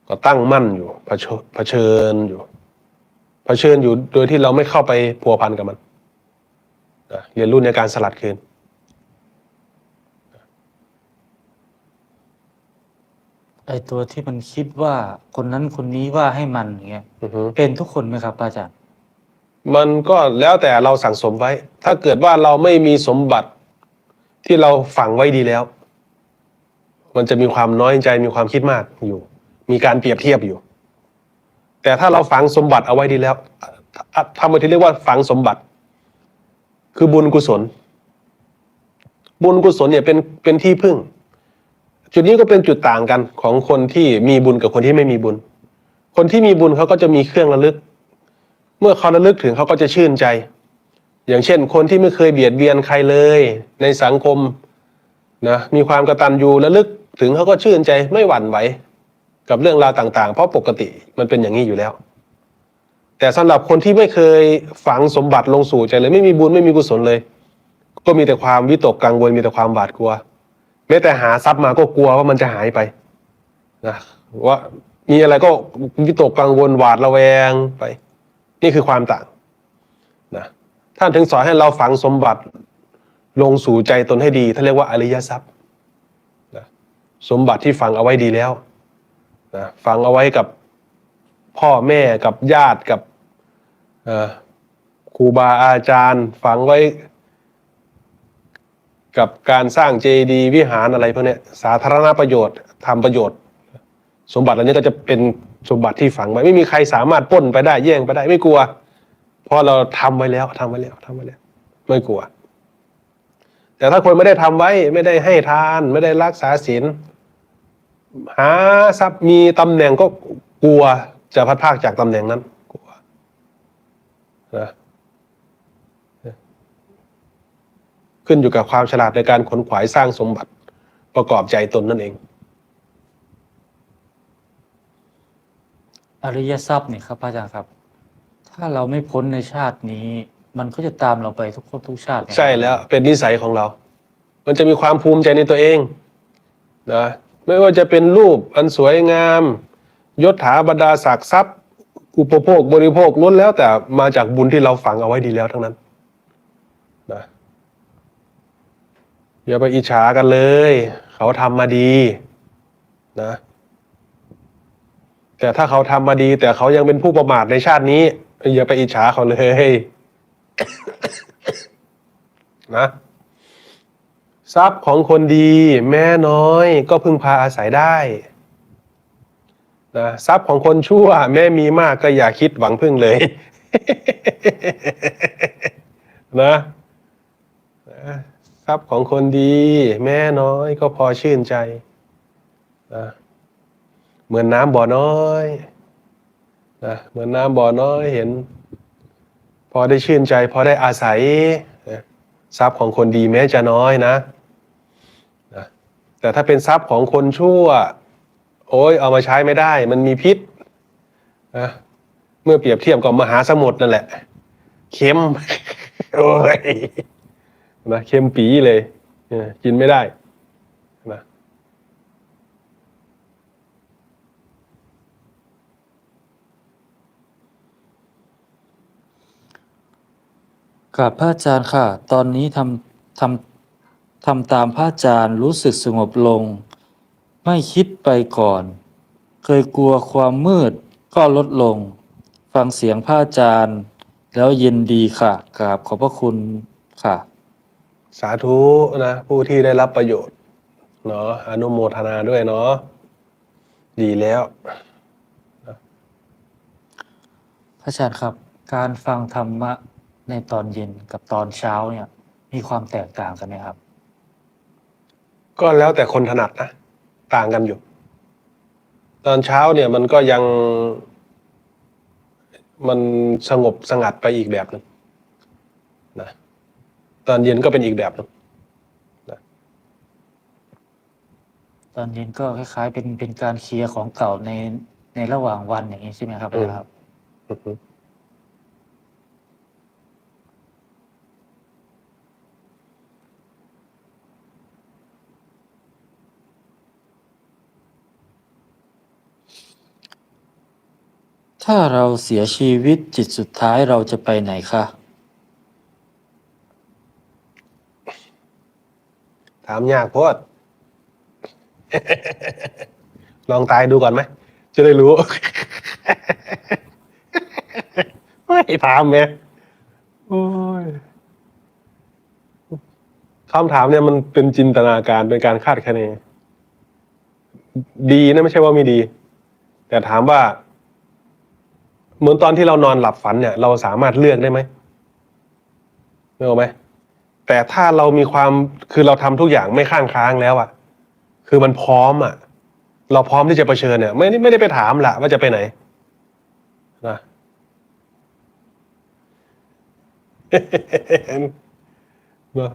ก็ตั้งมั่นอยู่เผชิญอยู่โดยที่เราไม่เข้าไปพัวพันกับมันเรียนรู้ในการสลัดคืนไอ้ตัวที่มันคิดว่าคนนั้นคนนี้ว่าให้มันอย่างเงี้ย อือฮึ เป็นทุกคนไหมครับอาจารย์ มันก็แล้วแต่เราสั่งสมไว้ ถ้าเกิดว่าเราไม่มีสมบัติที่เราฝังไว้ดีแล้ว มันจะมีความน้อยใจมีความคิดมากอยู่ มีการเปรียบเทียบอยู่ แต่ถ้าเราฝังสมบัติเอาไว้ดีแล้วทำมาที่เรียกว่าฝังสมบัติ คือบุญกุศล บุญกุศลเนี่ยเป็นที่พึ่ง จุดนี้ก็เป็นจุดต่างกันของคนที่มีบุญกับคนที่ไม่มีบุญ คนที่มีบุญเขาก็จะมีเครื่องระลึก เมื่อเขาระลึกถึงเขาก็จะชื่นใจ อย่างเช่นคนที่ไม่เคยเบียดเบียนใครเลยในสังคมนะมีความกตัญญูระลึกถึงเขาก็ชื่นใจไม่หวั่นไหวกับเรื่องราวต่างๆเพราะปกติมันเป็นอย่างนี้อยู่แล้วแต่สำหรับคนที่ไม่เคยฝังสมบัติลงสู่ใจเลยไม่มีบุญไม่มีกุศลเลยก็มีแต่ความวิตกกังวลมีแต่ความหวาดกลัวแม้แต่หาทรัพย์มาก็กลัวว่ามันจะหายไปนะว่ามีอะไรก็วิตกกังวลหวาดระแวงไปนี่คือความต่างนะท่านถึงสอนให้เราฝังสมบัติลงสู่ใจตนให้ดีท่านเรียกว่าอริยทรัพย์นะสมบัติที่ฝังเอาไว้ดีแล้วนะฝังเอาไว้กับพ่อแม่กับญาติกับครูบาอาจารย์ฝังไว้กับการสร้างเจดีย์วิหารอะไรพวกนี้สาธารณประโยชน์ทำประโยชน์สมบัติเหล่านี้ก็จะเป็นสมบัติที่ฝังไว้ไม่มีใครสามารถปล้นไปได้แย่งไปได้ไม่กลัวเพราะเราทำไว้แล้วไม่กลัวแต่ถ้าคนไม่ได้ทำไว้ไม่ได้ให้ทานไม่ได้รักษาศีลหาทรัพย์มีตำแหน่งก็กลัวจะพัดพรากจากตำแหน่งนั้นกลัวนะขึ้นอยู่กับความฉลาดในการขนขวายสร้างสมบัติประกอบใจตนนั่นเองอริยทรัพย์นี่ครับอาจารย์ครับ ถ้าเราไม่พ้นในชาตินี้ มันก็จะตามเราไปทุกภพทุกชาติ ใช่แล้วเป็นนิสัยของเรา มันจะมีความภูมิใจในตัวเองนะไม่ว่าจะเป็นรูปอันสวยงามยศถาบรรดาศักดิ์ทรัพย์อุปโภคบริโภคล้วนแล้วแต่มาจากบุญที่เราฝังเอาไว้ดีแล้วทั้งนั้นนะอย่าไปอิจฉากันเลยเขาทำมาดีนะแต่ถ้าเขาทำมาดีแต่เขายังเป็นผู้ประมาทในชาตินี้อย่าไปอิจฉาเขาเลยนะทรัพย์ของคนดีแม้น้อยก็พึ่งพาอาศัยได้นะทรัพย์ของคนชั่วแม้มีมากก็อย่าคิดหวังพึ่งเลย นะทรัพย์ของคนดีแม้น้อยก็พอชื่นใจนะเหมือนน้ำบ่อน้อยนะเหมือนน้ำบ่อน้อยเห็นพอได้ชื่นใจพอได้อาศัยนะทรัพย์ของคนดีแม้จะน้อยนะแต่ถ้าเป็นทรัพย์ของคนชั่วโอ้ยเอามาใช้ไม่ได้มันมีพิษนะเมื่อเปรียบเทียบกับมหาสมุทรนั่นแหละเค็ม โอ้ยนะเค็มปีเลยกินไม่ได้นะกับพระอาจารย์ค่ะ ตอนนี้ทำตามพระอาจารย์รู้สึกสงบลง ไม่คิดไปก่อน เคยกลัวความมืดก็ลดลง ฟังเสียงพระอาจารย์แล้วเย็นดีค่ะกราบขอบพระคุณค่ะ สาธุนะผู้ที่ได้รับประโยชน์เนาะอนุโมทนาด้วยเนาะดีแล้ว พระอาจารย์ครับ การฟังธรรมะในตอนเย็นกับตอนเช้าเนี่ยมีความแตกต่างกันไหมครับ ก็แล้วแต่คนถนัดนะต่างกันอยู่ ตอนเช้าเนี่ยมันก็ยังมันสงบสงัดไปอีกแบบหนึ่งนะตอนเย็นก็เป็นอีกแบบหนึ่งนะ ตอนเย็นก็คล้ายๆเป็นการเคลียร์ของเก่าในระหว่างวันอย่างนี้ใช่ไหมครับอาจารย์ครับ อือฮึถ้าเราเสียชีวิตจิตสุดท้ายเราจะไปไหนคะ ถามยากโพด ลองตายดูก่อนไหมจะได้รู้ ไม่ถามไหมโอ้ยคำถามเนี่ยมันเป็นจินตนาการเป็นการคาดคะเนดีนะไม่ใช่ว่าไม่ดี แต่ถามว่า เหมือนตอนที่เรานอนหลับฝันเนี่ย เราสามารถเลือกได้ไหมเลือกไหมแต่ถ้าเรามีความคือเราทำทุกอย่างไม่ข้างค้างแล้วอ่ะ คือมันพร้อมอ่ะ เราพร้อมที่จะเผชิญเนี่ยไม่ได้ไปถามละว่าจะไปไหนนะ เนอะ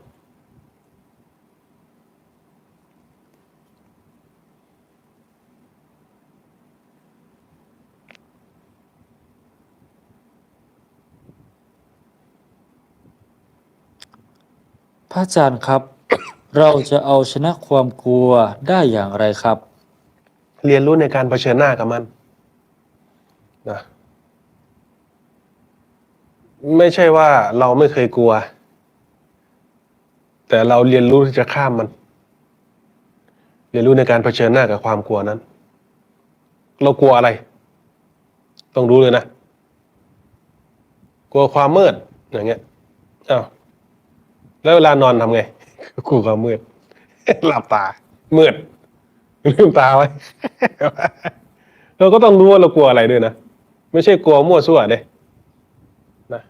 พระอาจารย์ครับ เราจะเอาชนะความกลัวได้อย่างไรครับ เรียนรู้ในการเผชิญหน้ากับมันนะไม่ใช่ว่าเราไม่เคยกลัว แต่เราเรียนรู้ที่จะข้ามมัน เรียนรู้ในการเผชิญหน้ากับความกลัวนั้น เรากลัวอะไร ต้องรู้เลยนะ กลัวความมืดอย่างเงี้ยอ้าวแล้วเวลานอนทำไง กลัวความมืด หลับตา มืดลืมตาไว้ เราก็ต้องรู้ว่าเรากลัวอะไรด้วยนะ ไม่ใช่กลัวมั่วซั่วเด้นะ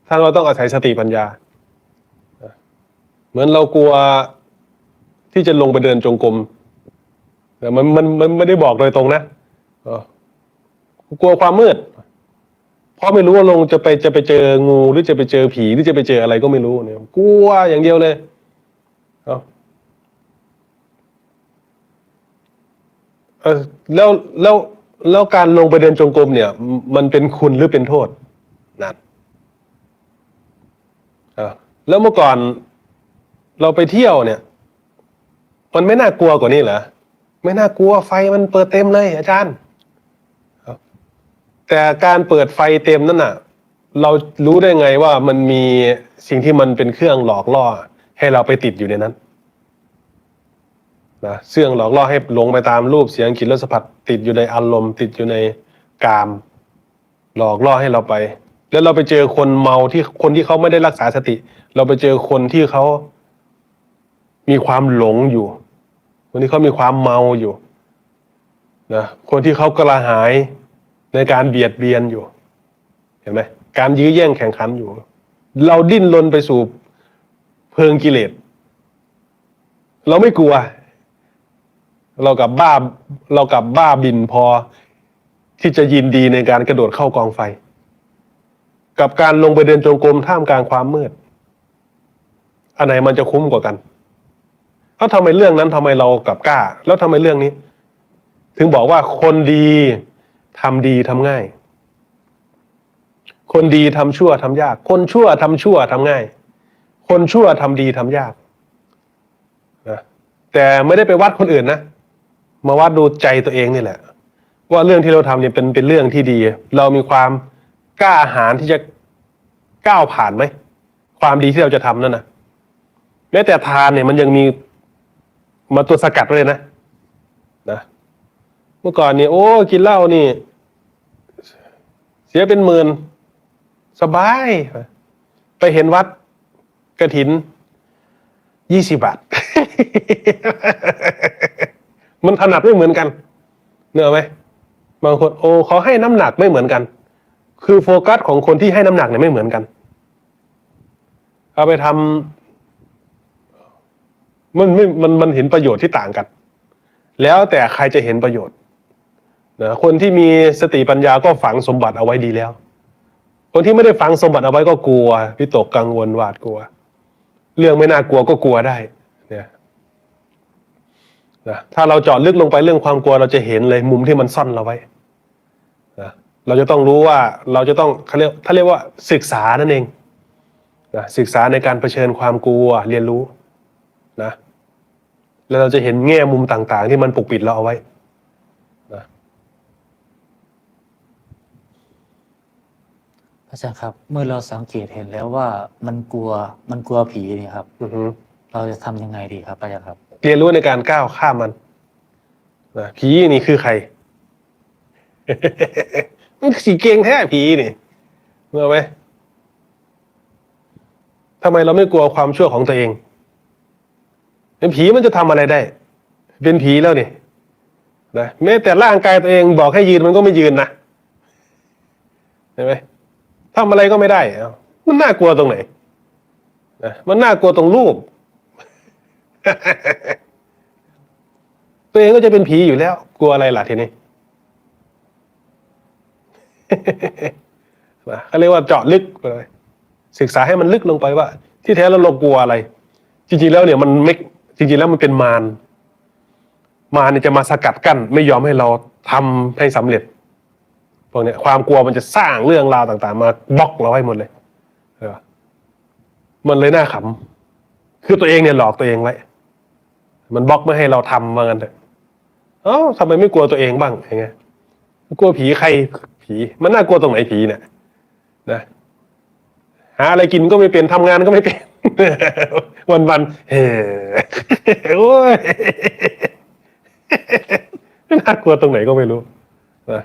ถ้าเราต้องอาศัยสติปัญญา เหมือนเรากลัวที่จะลงไปเดินจงกรมแต่มันไม่ได้บอกโดยตรงนะกลัวความมืด เพราะไม่รู้ว่าลงจะไปเจองูหรือจะไปเจอผีหรือจะไปเจออะไรก็ไม่รู้เนี่ยกลัวอย่างเดียวเลยเอาแล้วแล้วการลงไปเดินจงกรมเนี่ย มันเป็นคุณหรือเป็นโทษนั่นแล้วเมื่อก่อนเราไปเที่ยวเนี่ย มันไม่น่ากลัวกว่านี้เหรอไม่น่ากลัวไฟมันเปิดเต็มเลยอาจารย์แต่การเปิดไฟเต็มนั่นน่ะ เรารู้ได้ไงว่ามันมีสิ่งที่มันเป็นเครื่องหลอกล่อให้เราไปติดอยู่ในนั้นนะเครื่องหลอกล่อให้หลงไปตามรูปเสียงกลิ่นรสสัมผัสติดอยู่ในอารมณ์ติดอยู่ในกามหลอกล่อให้เราไป แล้วเราไปเจอคนเมาที่คนที่เขาไม่ได้รักษาสติ เราไปเจอคนที่เขามีความหลงอยู่คนที่เขามีความเมาอยู่นะคนที่เขากระหายในการเบียดเบียนอยู่เห็นไหมการยื้อแย่งแข่งขันอยู่ เราดิ้นรนไปสู่เพลิงกิเลสเราไม่กลัว เรากับบ้าบินพอที่จะยินดีในการกระโดดเข้ากองไฟ กับการลงไปเดินจงกรมท่ามกลางความมืดอันไหนมันจะคุ้มกว่ากันแล้วทำไมเรื่องนั้นทำไมเรากลับกล้า แล้วทำไมเรื่องนี้ ถึงบอกว่าคนดีทำดีทำง่าย คนดีทำชั่วทำยาก คนชั่วทำชั่วทำง่าย คนชั่วทำดีทำยากนะแต่ไม่ได้ไปวัดคนอื่นนะมาวัดดูใจตัวเองนี่แหละ ว่าเรื่องที่เราทำเนี่ยเป็นเรื่องที่ดี เรามีความกล้าหาญที่จะก้าวผ่านไหมความดีที่เราจะทำนั่นนะแม้แต่ทานเนี่ยมันยังมีมาตัวสกัดไว้เลยนะเมื่อก่อนเนี่ยโอ้กินเหล้านี่ เสียเป็นหมื่นสบายไปเห็นวัดกฐิน20 บาท มันถนัดไม่เหมือนกันเนอะไหมบางคนโอ้เขาให้น้ำหนักไม่เหมือนกันคือโฟกัสของคนที่ให้น้ำหนักเนี่ยไม่เหมือนกันเอาไปทำมันเห็นประโยชน์ที่ต่างกันแล้วแต่ใครจะเห็นประโยชน์นะคนที่มีสติปัญญาก็ฝังสมบัติเอาไว้ดีแล้วคนที่ไม่ได้ฝังสมบัติเอาไว้ก็กลัววิตกกังวลหวาดกลัวเรื่องไม่น่ากลัวก็กลัวได้เนี่ยนะถ้าเราเจาะลึกลงไปเรื่องความกลัวเราจะเห็นเลยมุมที่มันซ่อนเราไว้นะเราจะต้องรู้ว่าเราจะต้องเขาเรียกว่าศึกษานั่นเองนะศึกษาในการเผชิญความกลัวเรียนรู้นะแล้วเราจะเห็นแง่มุมต่างๆที่มันปกปิดเราเอาไว้นะอาจารย์ครับเมื่อเราสังเกตเห็นแล้วว่ามันกลัวผีเนี่ยครับเราจะทำยังไงดีครับอาจารย์ครับเรียนรู้ในการก้าวข้ามมันนะผีนี่คือใคร มันสีเก่งแท้ผีนี่เมื่อไหมทำไมเราไม่กลัวความชั่วของตัวเองเป็นผีมันจะทำอะไรได้เป็นผีแล้วนี่นะแม้แต่ร่างกายตัวเองบอกให้ยืนมันก็ไม่ยืนนะเห็นไหมทำอะไรก็ไม่ได้มันน่ากลัวตรงไหนนะมันน่ากลัวตรงรูป ตัวเองก็จะเป็นผีอยู่แล้วกลัวอะไรล่ะทีนี้ เขาเรียกว่าเจาะลึกเลยศึกษาให้มันลึกลงไปว่า ที่แท้เรากลัวอะไร จริงๆแล้วเนี่ยมันไม่จริงๆแล้วมันเป็นมารเนี่ยจะมาสกัดกั้นไม่ยอมให้เราทำให้สำเร็จพวกเนี้ยความกลัวมันจะสร้างเรื่องราวต่างๆมาบล็อกเราไว้หมดเลยมันเลยน่าขำคือตัวเองเนี่ยหลอกตัวเองไว้มันบล็อกไม่ให้เราทำว่างั้นเถอะทำไมไม่กลัวตัวเองบ้างอย่างเงี้ยกลัวผีใครผีมันน่ากลัวตรงไหนผีเนี่ยนะหาอะไรกินก็ไม่เป็นทำงานก็ไม่เป็น วันๆเฮ้โอ้ย น่ากลัวตรงไหนก็ไม่รู้นะ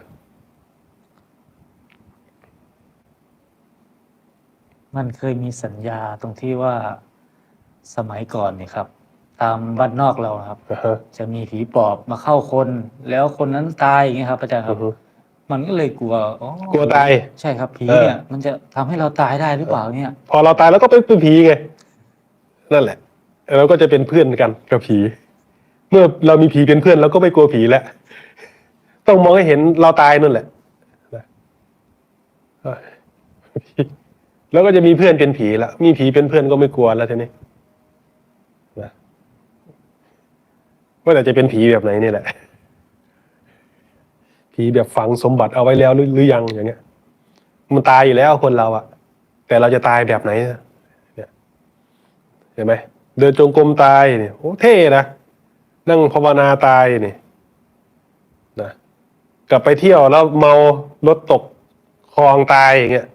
มันเคยมีสัญญาตรงที่ว่าสมัยก่อนเนี่ยครับตามบ้านนอกเราครับจะมีผีปอบมาเข้าคนแล้วคนนั้นตายอย่างเงี้ยครับอาจารย์ครับมันก็เลยกลัวกลัวตายใช่ครับผีเนี่ยมันจะทำให้เราตายได้หรือเปล่าเนี่ยพอเราตายแล้วก็เป็นผีไงนั่นแหละเราก็จะเป็นเพื่อนกันกับผีเมื่อเรามีผีเป็นเพื่อนเราก็ไม่กลัวผีแล้วต้องมองให้เห็นเราตายนั่นแหละแล้วก็จะมีเพื่อนเป็นผีแล้วมีผีเป็นเพื่อนก็ไม่กลัวแล้วทีนี้ว่าแต่จะเป็นผีแบบไหนนี่แหละผีแบบฝังสมบัติเอาไว้แล้วหรือยังอย่างเงี้ยมันตายอยู่แล้วคนเราอะแต่เราจะตายแบบไหนเนี่ยเห็นไหมเดินจงกรมตายเนี่ยโอ้เท่นะ นั่งภาวนาตายนี่นะกลับไปเที่ยวแล้วเมารถตกคลองตายอย่างเงี้ย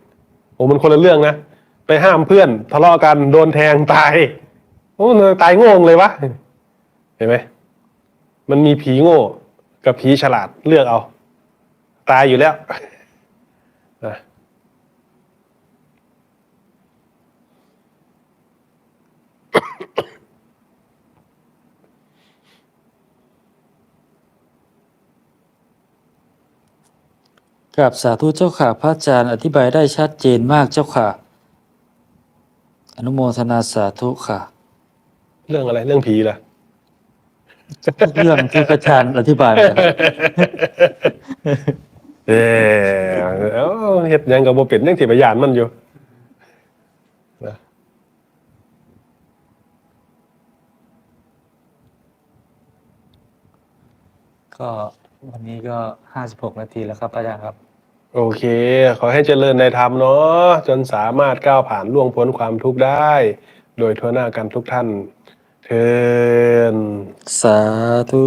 โอ้มันคนละเรื่องนะไปห้ามเพื่อนทะเลาะกันโดนแทงตายโอ้ตายโง่เลยวะเห็นไหมมันมีผีโง่กับผีฉลาดเลือกเอา ตายอยู่แล้วนะ กับสาธุเจ้าค่ะพระอาจารย์อธิบายได้ชัดเจนมากเจ้าค่ะ อนุโมทนาสาธุค่ะ เรื่องอะไรเรื่องผีเหรอ ทุกเรื่องที่พระอาจารย์อธิบายมาครับ เออเฮ็ดหยังกับโบเป็ดยังสิบยานมันอยู่นะ ก็วันนี้ก็56 นาทีแล้วครับอาจารย์ครับ โอเค ขอให้เจริญในธรรมเนาะจนสามารถก้าวผ่านล่วงพ้นความทุกข์ได้ โดยทั่วหน้ากันทุกท่านเทิน สาธุ